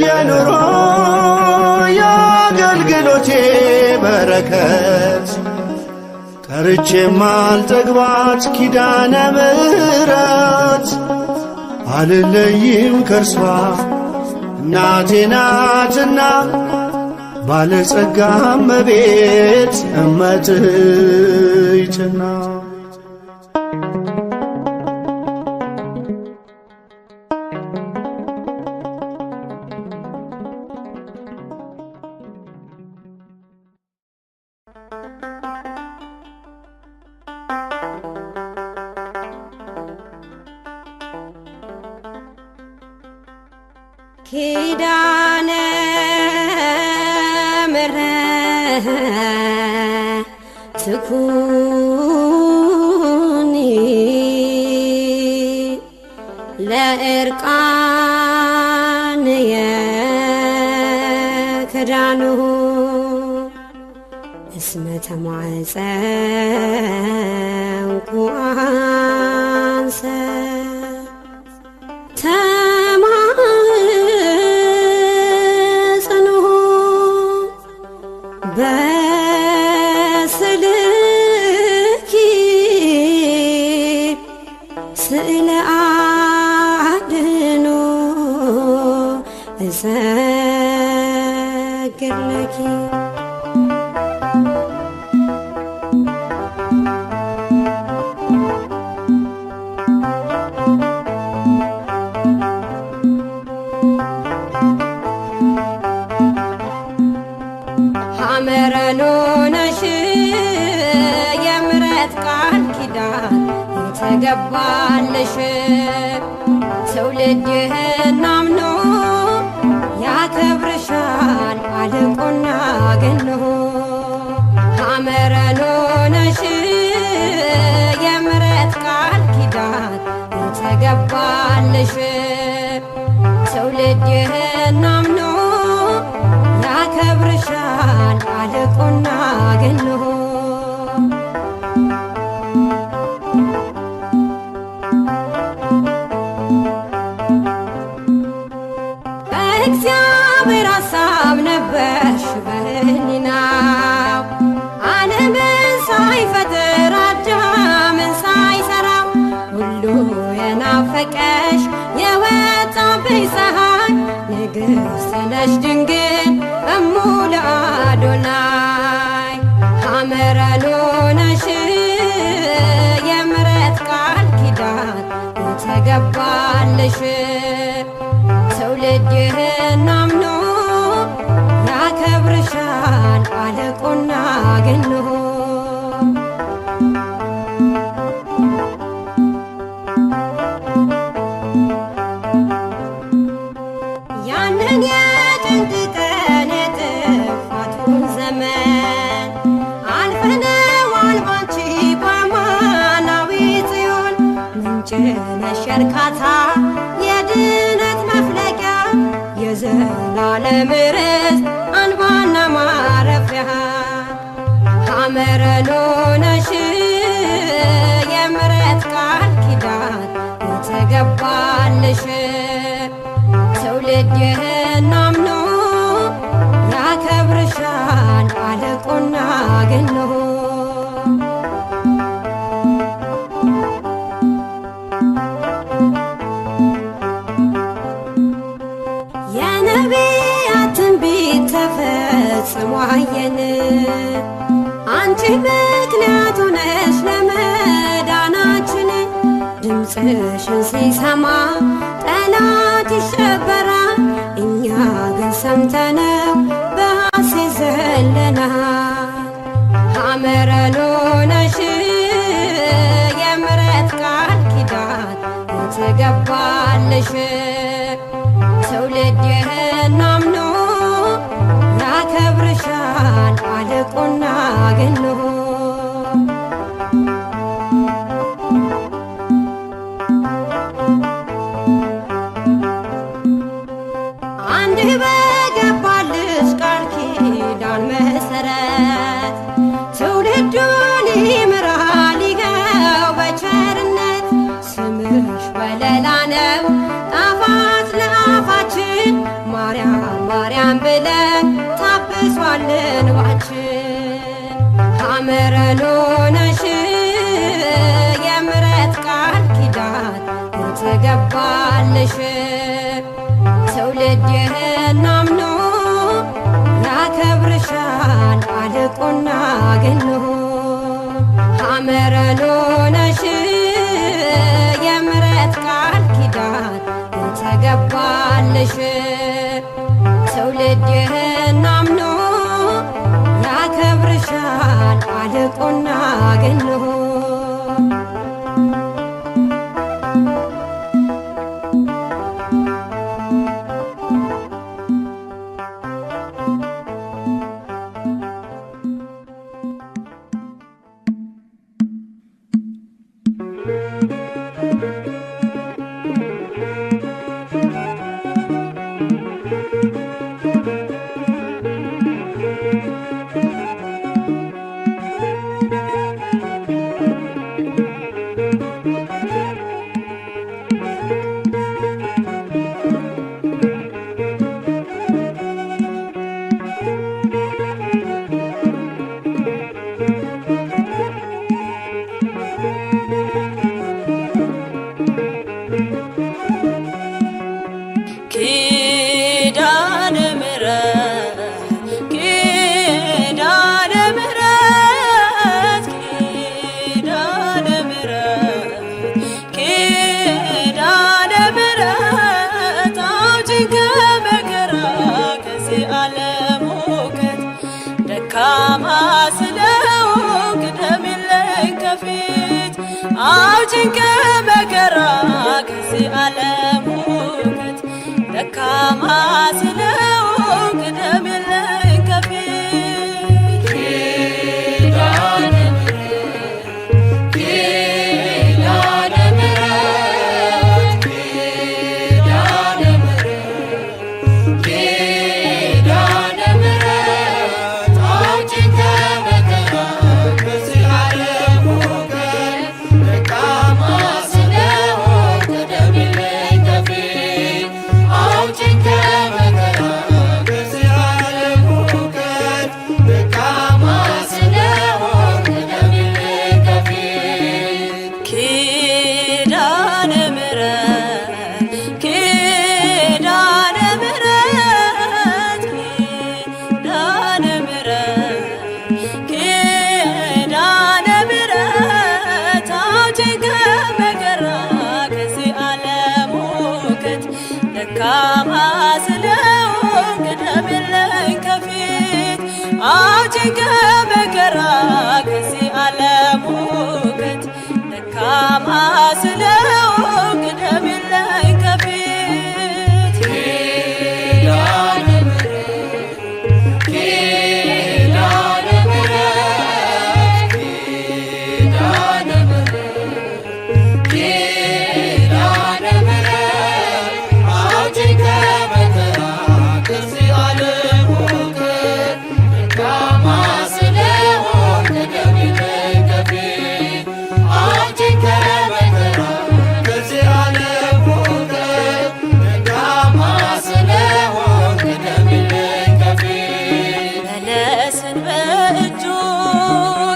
የኑሮ የአገልግሎቴ በረከት ጠርቼ ማልጠግባት ኪዳነ ምሕረት አልለይም ከርሷ እናቴ ናትና ባለጸጋ እመቤት እመትይትና ኪዳነ ምሕረት ትኩኒ ለዕርቃንየ ክዳኑ እስመ ተማፀንኩ አንሰ በስልኪ ስእለ አድኖ እሰግድ ለኪ ሐመረኖ ነሽ የምሕረት ቃል ኪዳን የተገባልሽ ትውልድ ይህን አምኖ ያከብርሻል አልቆና ገኖ ሐመረኖ ነሽ የምሕረት ቃል ኪዳን የተገባልሽ ትውልድ ይህን አምኖ ያከብርሻል አልቆና ገኖ በእግዚአብሔር ሐሳብ ነበርሽ በሕሊናው ዓለምን ሳይፈጥር አዳምን ሳይሠራው ሁሉ የናፈቀሽ የወጣብሽ ፀሐይ ንግሥት ነሽ ድንግል እሙ ለአዶናይ ሐመረኖ ነሽ የምሕረት ቃል ኪዳን የተገባልሽ ትውልድ ይህን አምኖ ያከብርሻል አልቆና ገኖ ያንን የጭንቅ ቀን የጥፋቱን ዘመን አልፈነዋል ባንቺ በአማናዊ ጽዮን ምንጭ ነሽ የእርካታ የድነት መፍለቂያ የዘላለም ርስት አንባና ማረፊያ ሐመረኖ ነሽ የምሕረት ቃል ኪዳን የተገባልሽ ትውልድ ይህን አምኖ ያከብርሻል አልቆና ገኖ የነቢያት ትንቢት ተፈጽሞ አየን አንቺ ምክንያት ሆነሽ ለመዳናችን ድምፅሽን ሲሰማ ጠላት ይሸበራል እኛ ግን ሰምተነው በሐሴት ዘለናል ሐመረኖ ነሽ የምሕረት ቃል ኪዳን የተገባልሽ ትውልድ ይህን አምኖ ያከብርሻል አልቆና ገኖ አንድ በገባልሽ ቃል ኪዳን መሰረት ትውልዱን ይምራል ይኸው በቸርነት ስምሽ ወለላ ነው ጣፋጭ ለአፋችን ማርያም ማርያም ብለን ታብሷል እንባችን ሐመረኖ ነሽ የምሕረት ቃል ኪዳን የተገባልሽ ትውልድ ይህን አምኖ ያከብርሻል አልቆና ገኖ ሐመረኖ ነሽ የምሕረት ቃል ኪዳን የተገባልሽ ትውልድ ይህን አምኖ ያከብርሻል አልቆና ገኖ አውጪኝ ከመከራ ከዚህ ዓለም ሁከት ደካማ ስለሆንኩ ቅደምልኝ ከፊት ኪዳነ ምሕረት ኪዳነ ምሕረት ኪዳነ ምሕረት ኪዳነ ምሕረት አውጪኝ ከመከራ ከዚህ ዓለም ሁከት ደካማ ስለሆንኩ ቅደምልኝ ከፊት አውጪኝ ከመከራ ከዚህ ዓለም ሁከት ደካማ ስለሆንኩ ቅደምልኝ ከፊት ኪዳነ ምሕረት ኪዳነ ምሕረት ኪዳነ ምሕረት ኪዳነ ምሕረት አውጪኝ ከመከራ ከዚህ ዓለም ሁከት ደካማ ስለሆንኩ ቅደምልኝ ከፊት አውጪኝ ከመከራ ከዚህ ዓለም ሁከት ደካማ ስለሆንኩ ቅደምልኝ ከፊት ኪዳነ ምሕረት ኪዳነ ምሕረት ኪዳነ ምሕረት ኪዳነ ምሕረት አውጪኝ ከመከራ ከዚህ ዓለም ሁከት ደካማ ስለሆንኩ ቅደምልኝ ከፊት አውጪኝ ከመከራ ከዚህ ዓለም ሁከት ደካማ ስለሆንኩ ቅደምልኝ ከፊት በለስን በእጁ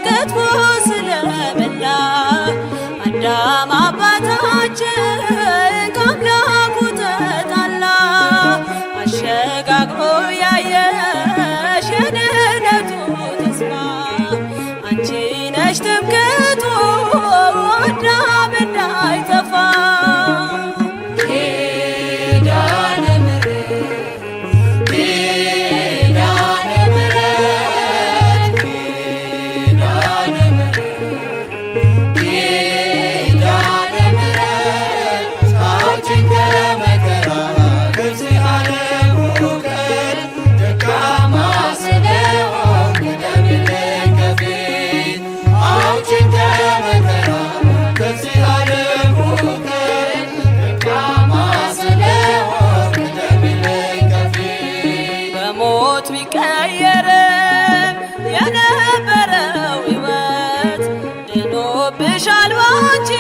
ገጥሞ ስለበላ አዳም አባታችን ከአምላኩ ተጣላ አሸጋግሮ ያየሽ የድኅነቱ ተስፋ አንቺ ነሽ ትምክህቱ አዳም እንዳይጠፋ ኪዳነ ምሕረት ኪዳነ ምሕረት ኪዳነ ምሕረት ኪዳነ ምሕረት አውጪኝ ከመከራ ከዚህ ዓለም ሁከት ደካማ ስለሆንኩ ቅደምልኝ ከፊት አውጪኝ ከመከራ ከዚህ ዓለም ሁከት ደካማ ስለሆንኩ ቅደምልኝ ከፊት በሞት ቢቀየርም የነበረው ሕይወት ድኖብሻል ባንቺ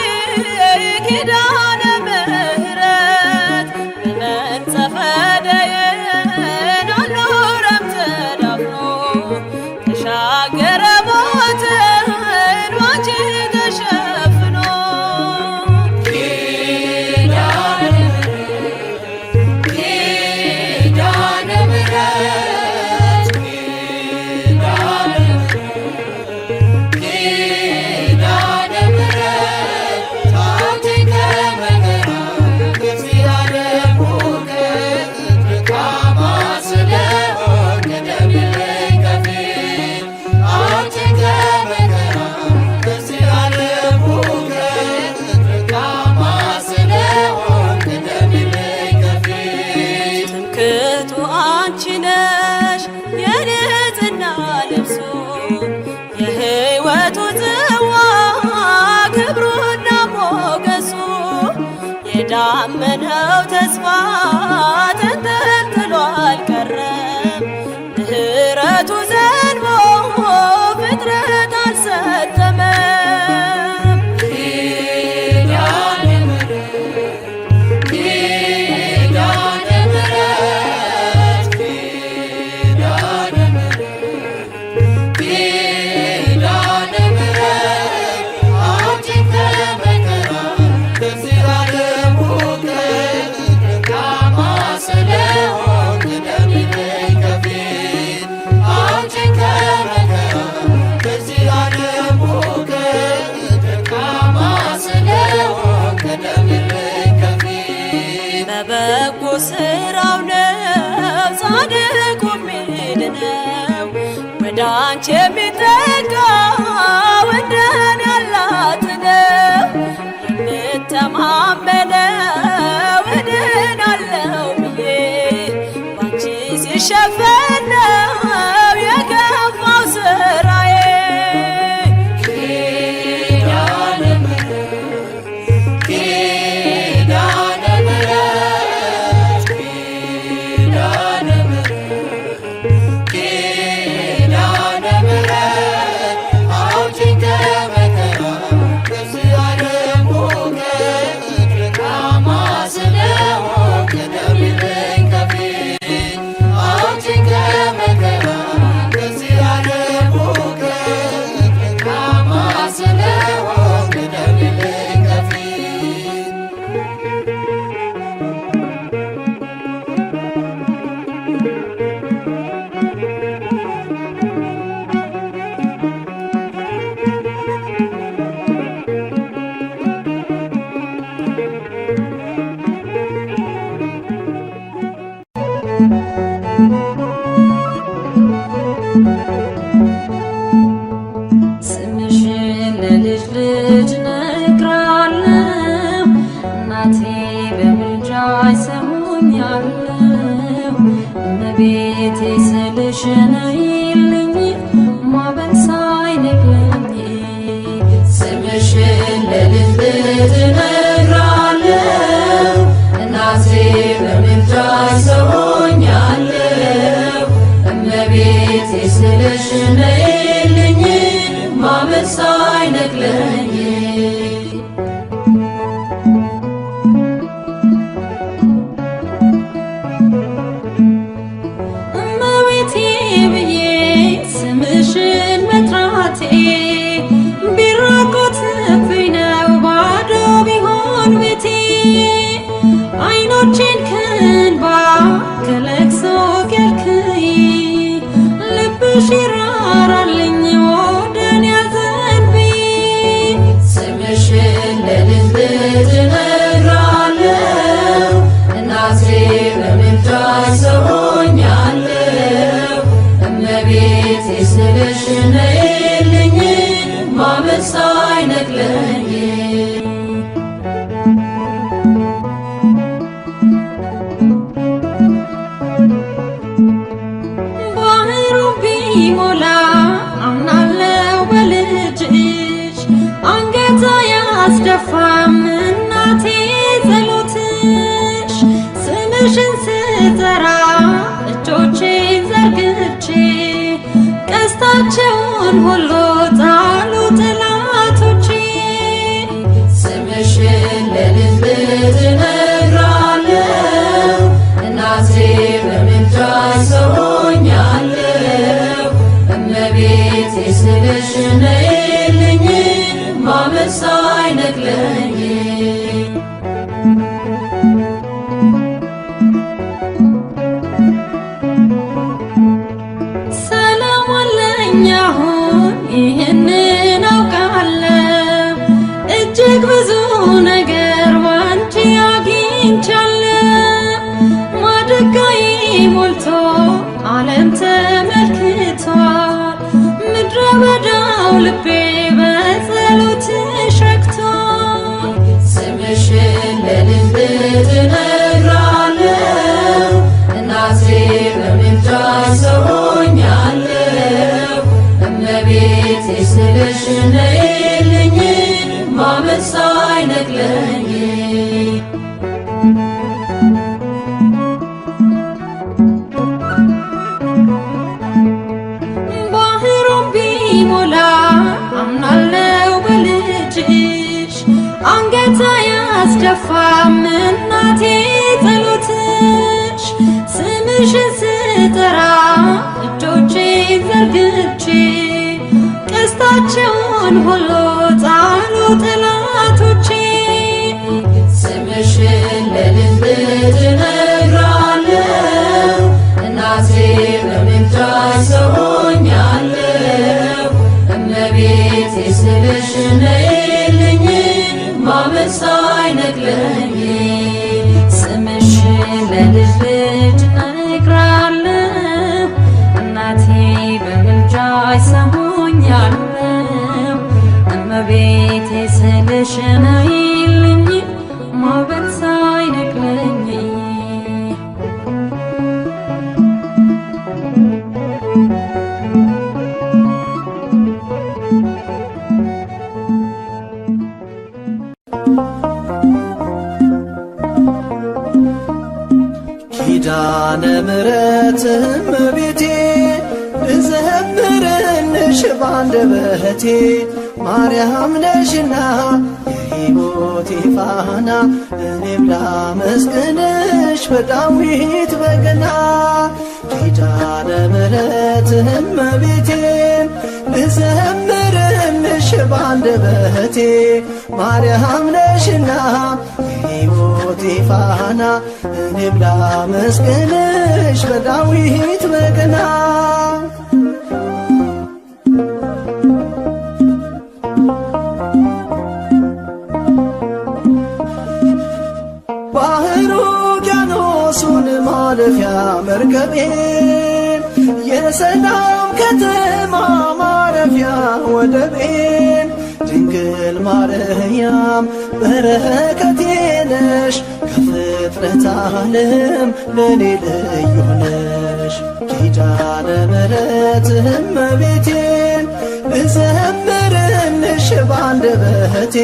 ኪዳነ ምሕረት በመንጸፈ ደይን አልኖረም ተዳፍኖ ተሻገረ ሞትን ባንቺ ተሸፍኖ ኪዳነ ምሕረት ኪዳነ ምሕረት ኪዳነ ምሕረት ኪዳነ ምሕረት አውጪኝ ከመከራ ከዚህ ዓለም ሁከት ደካማ ስለሆንኩ ቅደምልኝ ከፊት አውጪኝ ከመከራ ከዚህ ዓለም ሁከት ደካማ ስለሆንኩ ቅደምልኝ ከፊት ትምክህቱ አንቺ ነሽ የንጽሕና ልብሱ የሕይወቱ ጽዋ ክብሩና ሞገሱ የዳመነው ተስፋ ተንጠልጥሎ አልቀረም ምሕረቱ ዘንቦ ፍጥረት አልሰጠመም ኪዳነ ምሕረት ኪዳነ ምሕረት ኪዳነ ምሕረት ኪዳነ ምሕረት አውጪኝ ከመከራ ከዚህ ዓለም ሁከት ደካማ ስለሆንኩ ቅደምልኝ ከፊት አውጪኝ ከመከራ ከዚህ ዓለም ሁከት ደካማ ስለሆንኩ ቅደምልኝ ከፊት በበጎ ስራው ነው ጻድቁ የሚድነው ወደ አንቺ የሚጠጋው እንደኔ ያላት ነው ስምሽ ነይልኝ ማዕበል ሳይነቅለኝ ስምሽን ለልብ እነግራለሁ እናቴ በምልጃሽ ሰው ሆኛለሁ እመቤቴ ስልሽ ነይልኝ ማዕበል ሳይነቅለኝ እመቤቴ ብዬ ስምሽን መጥራቴ ቢራቆትብኝ ነው ባዶ ቢሆን ቤቴ አይኖቼን ከእንባ ከለቅሶ ከልክይ ልብሽ ይራራልኝ ወደኔ አዘንብይ ስምሽን ለልብ እነግራለሁ እናቴ በምልጃሽ ሰው ሆኛለሁ እመቤቴ ስልሽ ነይልኝ ማዕበል ሳይነቅለኝ ባህሩ ቢሞላ አምናለው በልጅሽ አንገት አያስደፋም እናቴ ጸሎትሽ ስምሽን ስጠራ እጆቼን ዘርግቼ ቀስታቸውን ሁሉ ጣሉ ጠላቶቼ ስምሽን ለልብ እነግራለሁ እናቴ በምልጃሽ ሰው ሆኛለሁ እመቤቴ ስልሽ ነይልኝ ማዕበል ሳይነቅለኝ ሰላም አለኝ አሁን ይህንን አውቃለሁ እጅግ ብዙ ነገር ባንቺ አግኝቻለሁ ማደጋዬ ሞልቶ ዓለም ተመልክቷል ምድረ በዳው ልቤ በጸሎትሽ ረክቷል ስምሽን ለልብ እነግራለሁ እናቴ በምልጃሽ ሰው ሆኛለሁ እመቤቴ ስልሽ ነይልኝ ማዕበል ሳይነቅለኝ ባህሩን ቢሞላ አምናለው በልጅሽ አንገት አያስደፋም እናቴ ጸሎትሽ ስምሽን ስጠራ እጆቼን ዘርግቼ ቀስታቸውን ሁሉ ጣሉ ጠላቶቼ ስምሽን ለልብ እነግራለሁ እናቴ በምልጃሽ ሰው ሆኛለሁ እመቤቴ ስልሽ ነይልኝ ማዕበል ሳይነቅለኝ ስምሽን ለልብ እነግራለሁ እናቴ በምልጃሽ ሰው ሆኛለሁ እመቤቴ ስልሽ ነይልኝ ማዕበል ሳይነቅለኝ ኪዳነ ምሕረት እመቤቴ ልዘምርልሽ ባንደበቴ ማርያም ነሽና የሕይወቴ ፋና እኔም ላመስግንሽ በዳዊት በገና ኪዳነ ምሕረት እመቤቴ ልዘምርልሽ ባንደበቴ ማርያም ነሽና የሕይወቴ ፋና እኔም ላመስግንሽ በዳዊት በገና ባህሩ ውቅያኖሱን ማለፊያ መርከቤ የሰላም ከተማ ማረፊያ ወደቤ ድንግል ማርያም በረከቴ ነሽ ከፍጥረት ዓለም ለኔ ልዩ ነሽ። ኪዳነ ምሕረት እመቤቴን እዘምርልሽ ባንደበቴ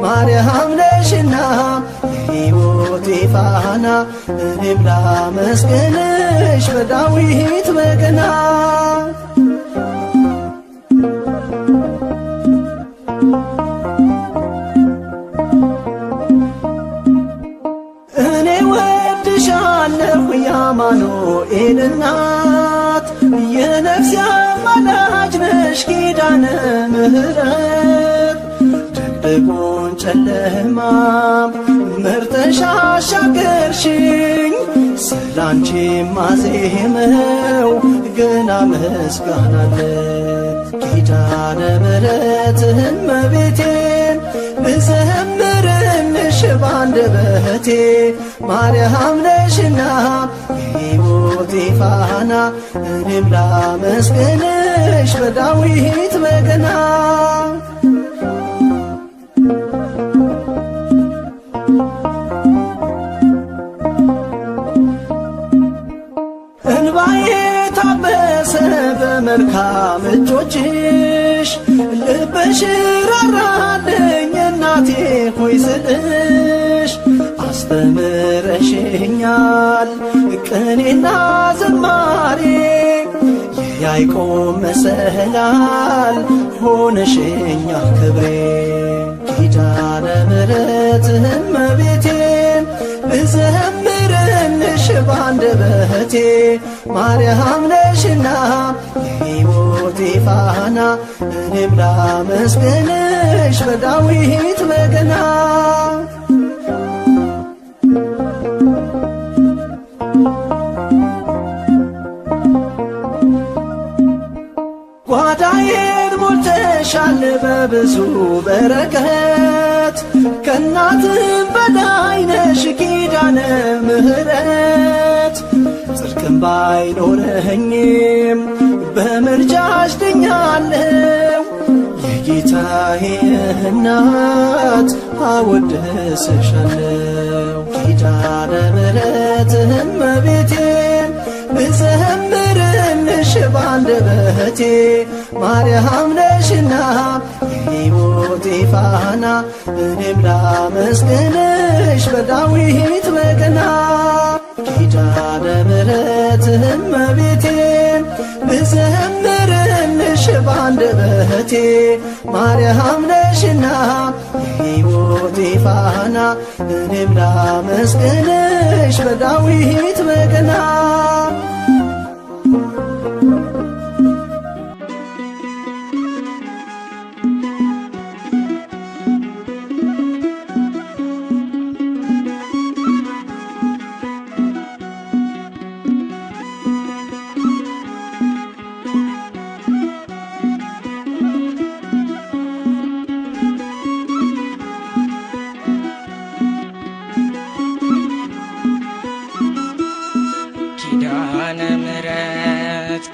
ማርያም ነሽና የሕይወቴ ፋና እኔም ላመስግንሽ በዳዊት በገና። እኔ ወድሻለሁ የአማኑኤል እናት የነፍሴ አማላጅ ነሽ ኪዳነ ምሕረት ድቅድቁን ጨለማ መርተሽ አሻገርሽኝ ስላንቺ ማዜመው ገና ምስጋና አለት። ኪዳነ ምሕረት እመቤቴን እዘምርልሽ ባንደበቴ ማርያም ነሽና የሕይወቴ ፋና እኔም ላመስግንሽ በዳዊት በገና። እንባዬ ታበሰ በመልካም እጆችሽ ልብሽ ራራልኝ እናቴ ሆይ ስልሽ አስተምረሽኛል ቅኔና ዝማሬ የያዕቆብ መሰላል ሆነሽኛል ክብሬ። ኪዳነ ምሕረት እመቤቴን እዘምርልሽ ባንደበቴ ማርያም ነሽና የሕይወቴ ፋና እኔም ላመስግንሽ በዳዊት በገና። ጓዳዬን ሞልተሻል በብዙ በረከት ከእናትም በላይ ነሽ ኪዳነ ምሕረት። ጽድቅም ባይኖረኝም በምልጃሽ ድኛለሁ የጌታዬ እናት አወድስሻለሁ። ኪዳነ ምሕረት እመቤቴን እዘምርልሽ ባንደበቴ ማርያም ነሽና የሕይወቴ ፋና እኔም ላመስግንሽ በዳዊት በገና። ኪዳነ ምሕረት እመቤቴን እዘምርልሽ ባንደበቴ ማርያም ነሽና የሕይወቴ ፋና እኔም ላመስግንሽ በዳዊት በገና።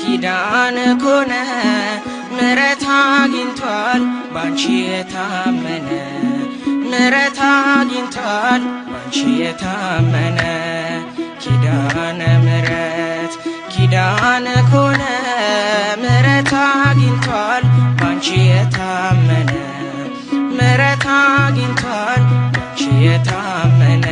ኪዳን ኮነ ምሕረት አግኝቷል ባንቺ የታመነ ምሕረት አግኝቷል ባንቺ የታመነ ኪዳነ ምሕረት ኪዳን ኮነ ምሕረት አግኝቷል ባንቺ የታመነ ምሕረት አግኝቷል ባንቺ የታመነ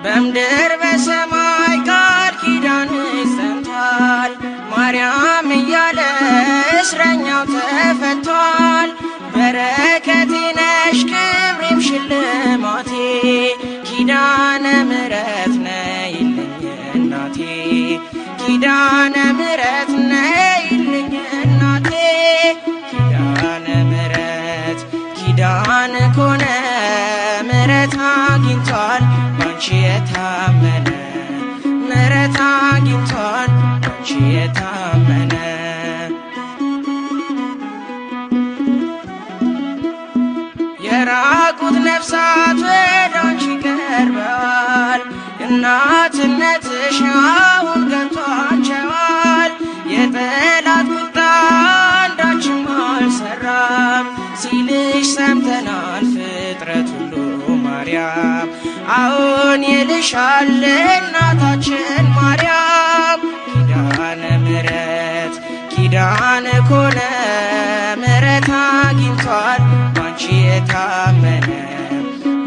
በምድር በሰማይ ቃል ኪዳንሽ ጸንቷል ማርያም እያለ እስረኛው ተፈቷል። በረከቴ ነሽ ክብሬም ሽልማቴ ኪዳነ ምሕረት ነይልኝ እናቴ ኪዳነ ምሕረት ነይልኝ እናቴ ኪዳነ ምሕረት ኪዳን ኮነ ምሕረት አግኝቷል ባንቺ የታመነ ምሕረት አግኝቷል ባንቺ የታመነ የራቁት ነፍሳት ወደ አንቺ ቀርበዋል እናትነትሽ አሁን ገብቷቸዋል። ይሻል እናታችን ማርያም ኪዳነ ምሕረት ኪዳነ ኮነ ምሕረት አግኝቷል ባንቺ የታመነ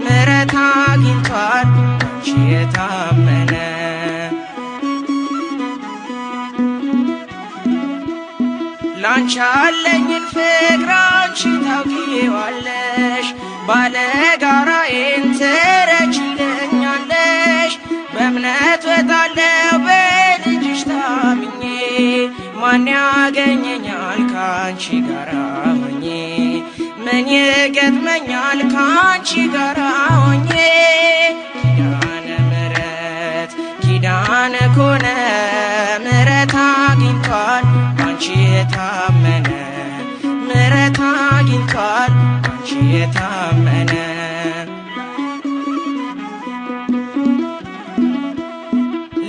ምሕረት አግኝቷል ባንቺ የታመነ ላንቺ ያለኝን ፍቅር አንቺ ታውቂዋለሽ ባለጋራዬን ትረጂልኛለሽ በእምነት ወጣለሁ በልጅሽ ታምኜ ማን ያገኘኛል ካንቺ ጋራ ሆኜ ምን ይገጥመኛል ካንቺ ጋራ ሆኜ ኪዳነ ምሕረት ኪዳነ ኮነ ምሕረት አግኝቷል ባንቺ የታመነ ምሕረት አግኝቷል ባንቺ የታመነ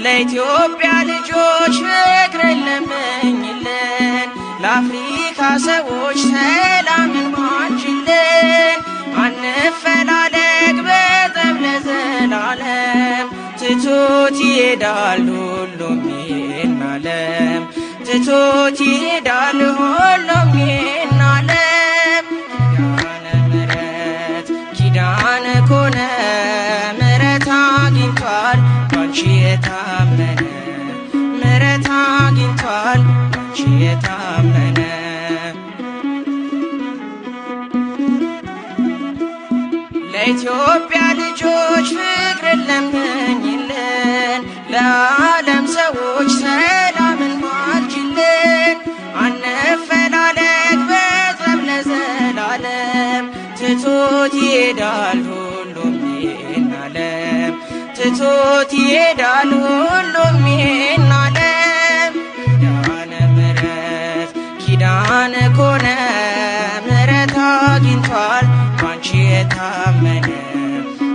ለኢትዮጵያ ልጆች ፍቅርን ለምኝልን ለአፍሪካ ሰዎች ሰላምን ማንችልን አንፈላለግ በጠብ ለዘላለም ትቶት ይሄዳል ሁሉም ይህን ዓለም ትቶት ይሄዳል ሁሉም ይህን ዓለም ኪዳነ ምሕረት ኪዳነ ኮነ ምሕረት አግኝቷል ባንቺ የታመነ ምሕረት አግኝቷል ባንቺ የታመነ ለኢትዮጵያ ልጆች ፍቅርን ለምኝልን ለዓለም ሰዎች ሰላምን ማልጅልን አንፈላለግ በጠብ ለዘላለም ትቶት ይሄዳል ሁሉም ይህን ዓለም ትቶት ይሄዳል ሁሉም ይህን ዓለም ኪዳነ ምሕረት ኪዳነ ኮነ ምሕረት አግኝቷል ባንቺ የታመነ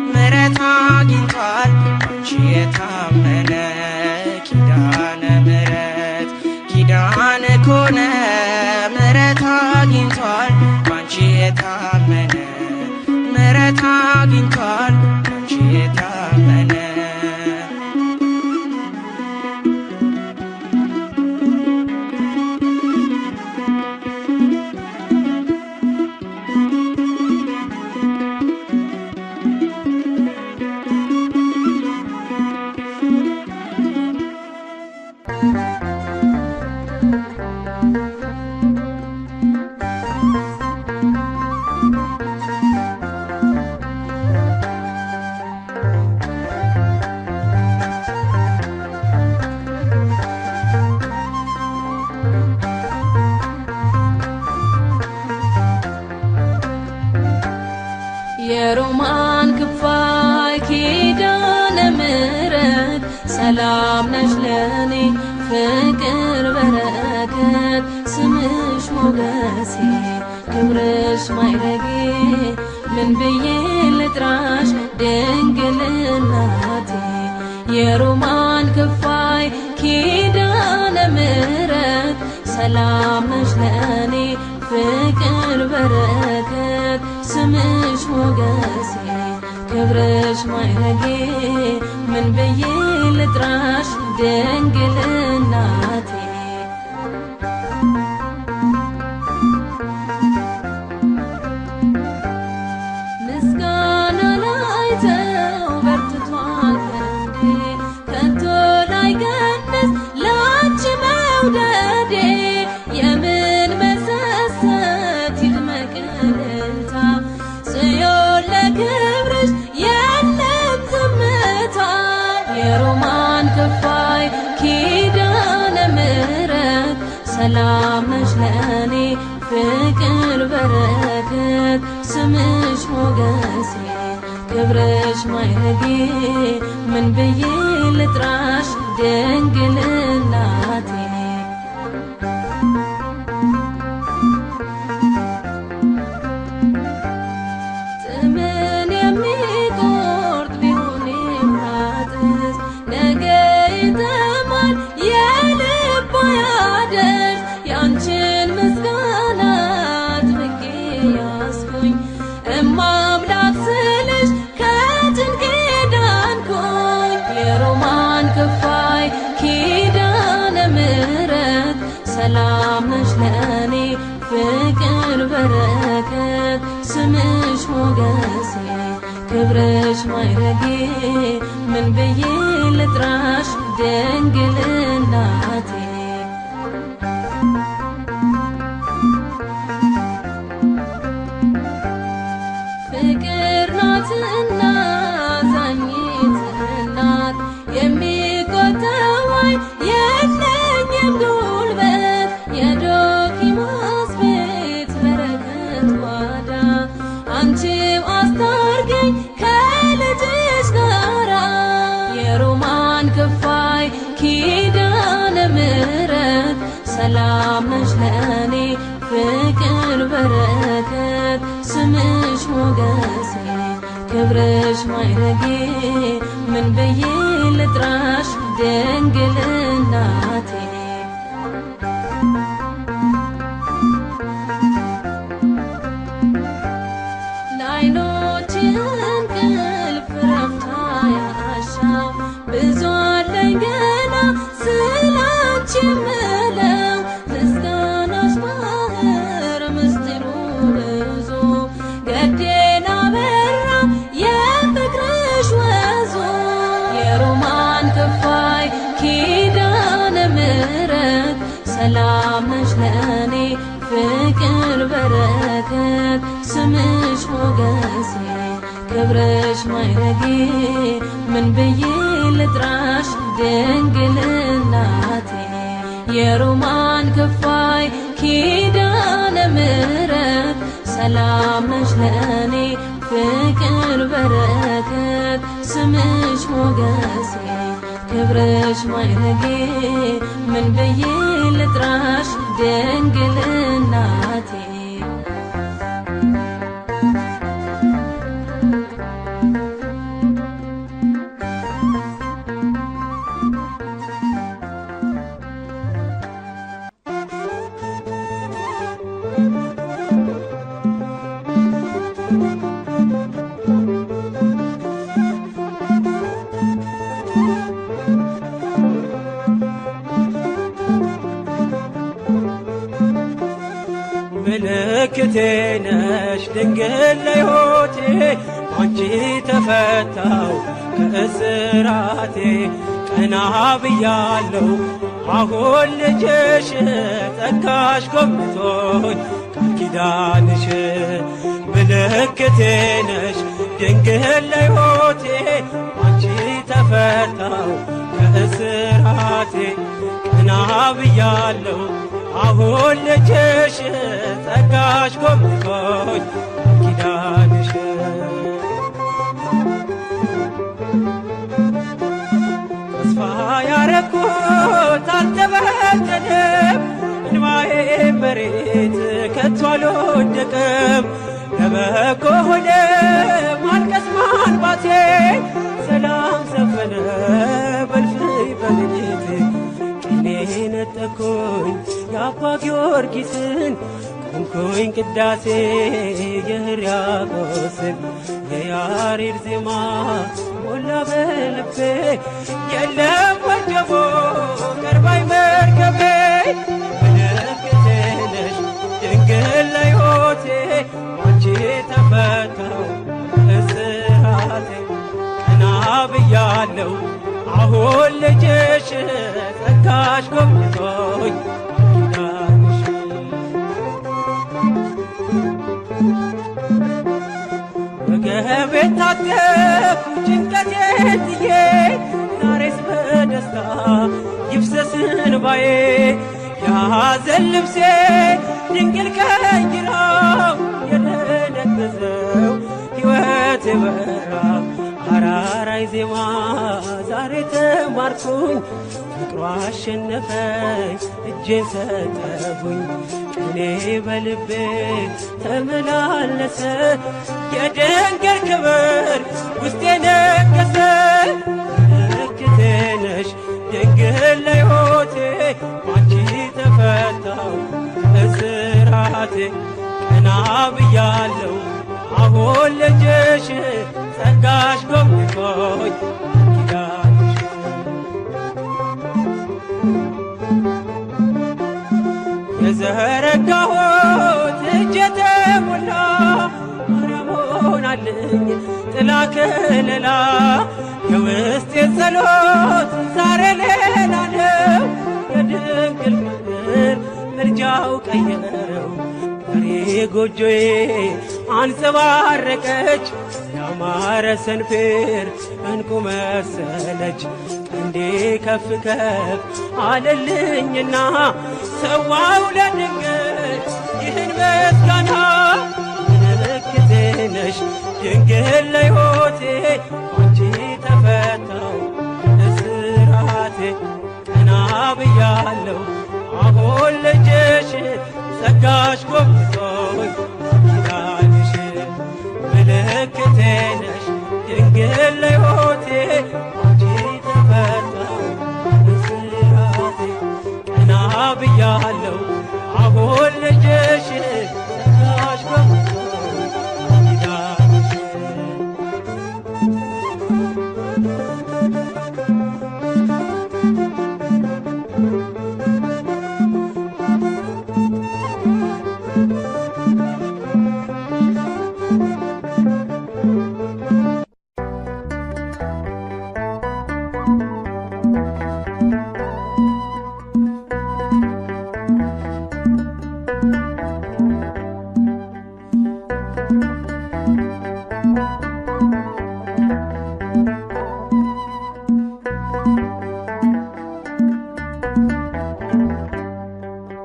ምሕረት አግኝቷል ባንቺ የታመነ ኪዳነ ምሕረት ኪዳነ ኮነ ምሕረት አግኝቷል ባንቺ የታመነ ምሕረት አግኝቷል ባንቺ የታመነ የሮማን ክፋይ ኪዳነ ምሕረት ሰላም ነሽ ለኔ ፍቅር በረከት ስምሽ ሞገሴ ክብርሽ ማይረጌ ምን ብዬ ልጥራሽ ድንግል እናቴ የሮማን ክፋይ ኪዳነ ምሕረት ሰላም ነሽ ለኔ ፍቅር በረከት ስምሽ ሞገሴ ክብርሽ ማይረጌ ምን ብዬ ልጥራሽ ድንግል እናቴ ምስጋና ላይተው በርትቷል ክንዴ ከቶ ላይገነዝ ላንቺ መውደዴ የምን መሰሰት ይድመቅ እልልታ ጽዮን ለክብርሽ የለም ዝምታ የሮማን ክፋይ ኪዳነ ምሕረት ሰላም ነሽ ለኔ ፍቅር በረከት ስምሽ ሞገሴ ክብርሽ ማይረጌ ምን ብዬ ልጥራሽ ድንግል እናቴ ጥምን የሚቆርጥ ቢሆን የማጥስ ነገ ይተማል የልብ ያደርስ ያንቺን ምስጋና አጥብቄ ያስኩኝ እማምላክ ስልሽ ከጭንቄ ዳንኩኝ ክብርሽ ማይረጌ ምን ብዬ ልጥራሽ ድንግል እናቴ ፍቅር ናትና አዛኝት እናት የሚቆጠዋይ የለኝም ጉልበት የዶኪማስ ቤት በረከት ጓዳ አንቺም አስታርገኝ ከልጅሽ ጋራ የሮማን ክፋይ ኪዳነ ምሕረት ሰላም ነሽ ለእኔ ፍቅር በረከት ስምሽ ሞገሴ ክብርሽ ማይረጌ ምን ብዬ ልጥራሽ ድንግል እናቴ ለዓይኖች እንቅልፍ ረፍታ ያሻው ብዙ አለኝ ገና ስላንቺ የምለው ምስጋናሽ ባህር ምስጢሩ ብዙ ገዴና በራ የፍቅርሽ ወዙ የሮማን ክፋይ ኪዳነ ምሕረት ሰላም ነሽ ለእኔ ፍቅር በረከት ስምሽ ሞገሴ ክብርሽ ማይረጌ ምን ብዬ ልጥራሽ ድንግል እናቴ የሮማን ክፋይ ኪዳነ ምሕረት ሰላም ነሽ ለእኔ ፍቅር በረከት ስምሽ ሞገሴ ክብርሽ ማይረጌ ምን ብዬ ልጥራሽ ድንግል እናቴ ምልክቴ ነሽ ድንግል ለሕይወቴ አንቺ ተፈታው ከእስራቴ ቀና ብያለሁ አሁን ልጅሽ ጸጋሽ ጎብኝቶኝ ቃል ኪዳንሽ ምልክቴ ነሽ ድንግል ለሕይወቴ አንቺ ተፈታው ከእስራቴ ቀና ብያለሁ አሁን ልጅሽ ጸጋሽ ጎብኝቶኝ ኪዳንሽ ተስፋ ያረኩት አልተበተንም እንባዬ መሬት ከቶ አልወደቀም ለበጎ ሆነ ማልቀስ ማንባቴ ሰላም ሰፈነ በልፍኝ በሌሊቴ ቅኔ ነጠቅኩኝ የአባ ጊዮርጊስን ቆምኩኝ ቅዳሴ የሕርያቆስን የያሬድ ዜማ ሞላ በልቤ የለም ወጀቦ ቀርባኝ መርከቤ ምልክቴ ነሽ ድንግል ለሕይወቴ አንቺ ተፈታው እስራቴ ቀና ብያለሁ አሁን ልጅሽ ጸጋሽ ጎብኝቶኝ ኪዳንሽ ወገቤን ታጠቅኩ ጭንቀቴን ጥዬ ዛሬስ በደስታ ይፍሰስ እንባዬ ያዘን ልብሴ ድንግል ቀይራው የደነገዘው ሕይወቴ በራ አራራይ ዜማ ዛሬ ተማርኩኝ ፍቅሯ አሸነፈኝ እጄን ሰጠሁኝ ቅኔ በልቤ ተመላለሰ የድንግል ክብር ውስጤ ነገሰ ምልክቴ ነሽ ድንግል ለሕይወቴ አንቺ ተፈታው እስራቴ ቀና ብያለሁ አሁን ልጅሽ ጸጋሽ ጎብኝቶኝ ኪዳንሽ የዘረጋሁት እጄ ተሞላ ማርያም ሆና ሆናልኝ ጥላ ከለላ የውስጤ ጸሎት ዛሬ ሌላ ነው። የድንግል ፍቅር ምልጃው ቀየረው ዛሬ ጎጆዬ አንጸባረቀች ያማረ ሰንፔር እንቁ መሰለች። እንዴ ከፍ ከፍ አለልኝና ሰዋው ለድንግል ይህን ምስጋና። ምልክቴ ነሽ ድንግል ለሕይወቴ አንቺ ተፈታው እስራቴ። ቀና ብያለሁ አሁን ልጅሽ ጸጋሽ ጎብኝቶኝ ኪዳንሽ። ምልክቴ ነሽ ድንግል ለሕይወቴ አንቺ ተፈታው እስራቴ። ቀና ብያለሁ አሁን ልጅሽ ጸጋሽ ጎብኝቶኝ ኪዳንሽ።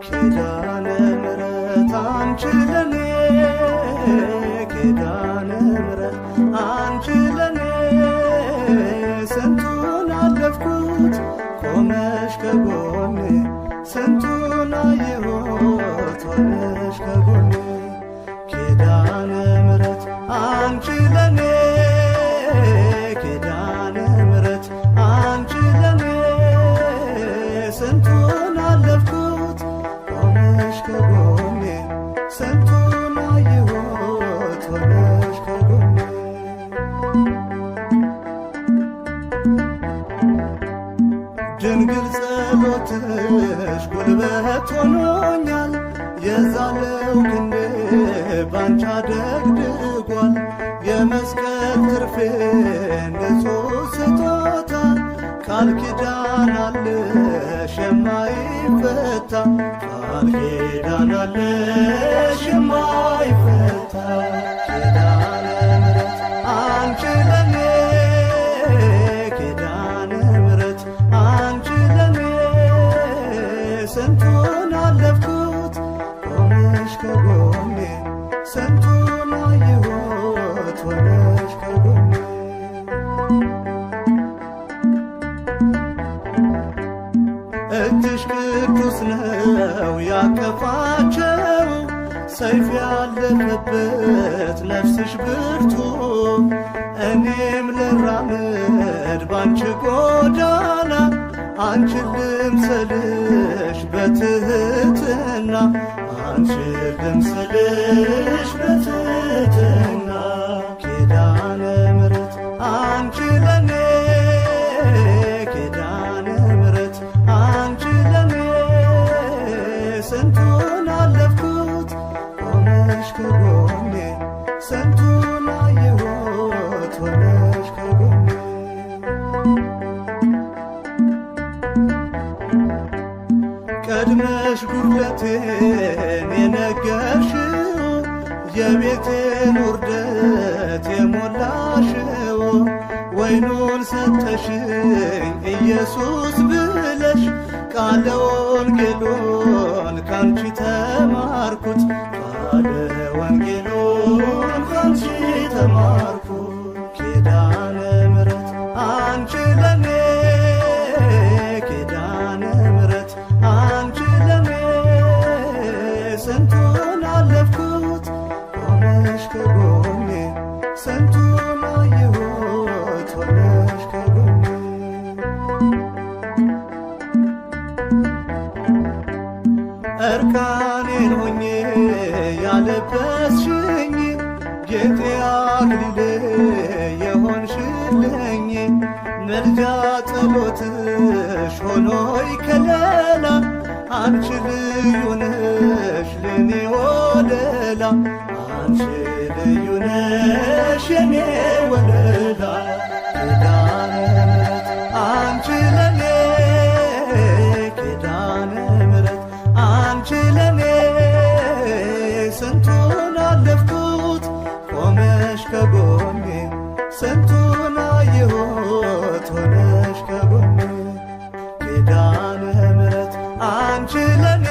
ኪዳነ ምሕረት አንቺ ለኔ ኪዳነ ምሕረት አንቺ ለኔ ስንቱን አለፍኩት ቆመሽ ከጎኔ ስንቱን አየሁት ሆነሽ ከጎኔ ኪዳነ ምሕረት አንቺ ለኔ ኪዳነ ምሕረት አንቺ ለኔ ስንቱን አለፍኩት ሆነሽ ከጎኔ ስንቱን አየሁት ሆነሽ ከጎኔ ድንግል ጸሎትሽ ጉልበት ሆኖኛል የዛለው ክንዴ ባንቺ አደግድጓል የመስቀል ትርፌ ንጹሕ ስጦታ ቃል ኪዳን አለሽ የማይፈታ ቃል ኪዳን አለሽ የማይፈታ ኪዳነ ምሕረት አንቺ ለኔ ኪዳነ ምሕረት አንቺ ለኔ ስንቱን አለፍኩት ሆነሽ ከጎኔ ስንቱን አየሁት ሆነሽ ከጎኔ እጅሽ ቅዱስ ነው ያቀፋቸው ሰይፍ ያለፈበት ነፍስሽ ብርቱ እኔም ልራመድ ባንቺ ጎዳና አንቺን ልምሰልሽ በትህትና አንቺን ልምሰልሽ በትህትና ኪዳነ ምሕረት አንቺ ለኔ ኪዳነ ምሕረት አንቺ ለኔ ስንቱን አለፍኩት ሆነሽ ከጎኔ ስንቱን አየሁት ሆነሽ ከጎኔ ቀድመሽ ጉድለቴን የነገርሽው የቤቴን ውርደት የሞላሽው ወይኑን ሰጠሽኝ ኢየሱስ ብለሽ ቃለ ወንጌሉን ካንቺ ተማርኩት ቃለ ወንጌሉን ካንቺ ተማርኩት ኪዳነ ምሕረት አንቺ ለኔ ኪዳነ ምሕረት አንቺ ለኔ ስንቱን አለፍኩት ሆነሽ ከጎኔ ስንቱን አየሁት ሆነሽ ከጎኔ እርቃኔን ሆኜ ያለበስሽኝ ጌጤ አክሊሌ የሆንሽልኝ ምልጃ ጸሎትሽ ሆኖይ ከለላ አንቺ ልዩ ነሽ ለኔ ወለላ አንቺ ልዩ ነሽ የኔ ወለላ ኪዳነ ምሕረት አንቺ ለኔ ኪዳነ ምሕረት አንቺ ለኔ ስንቱን አለፍኩት ቆመሽ ከጎኔ ስንቱን አየሁት ሆነሽ ከጎኔ ኪዳነ ምሕረት አንቺ ለኔ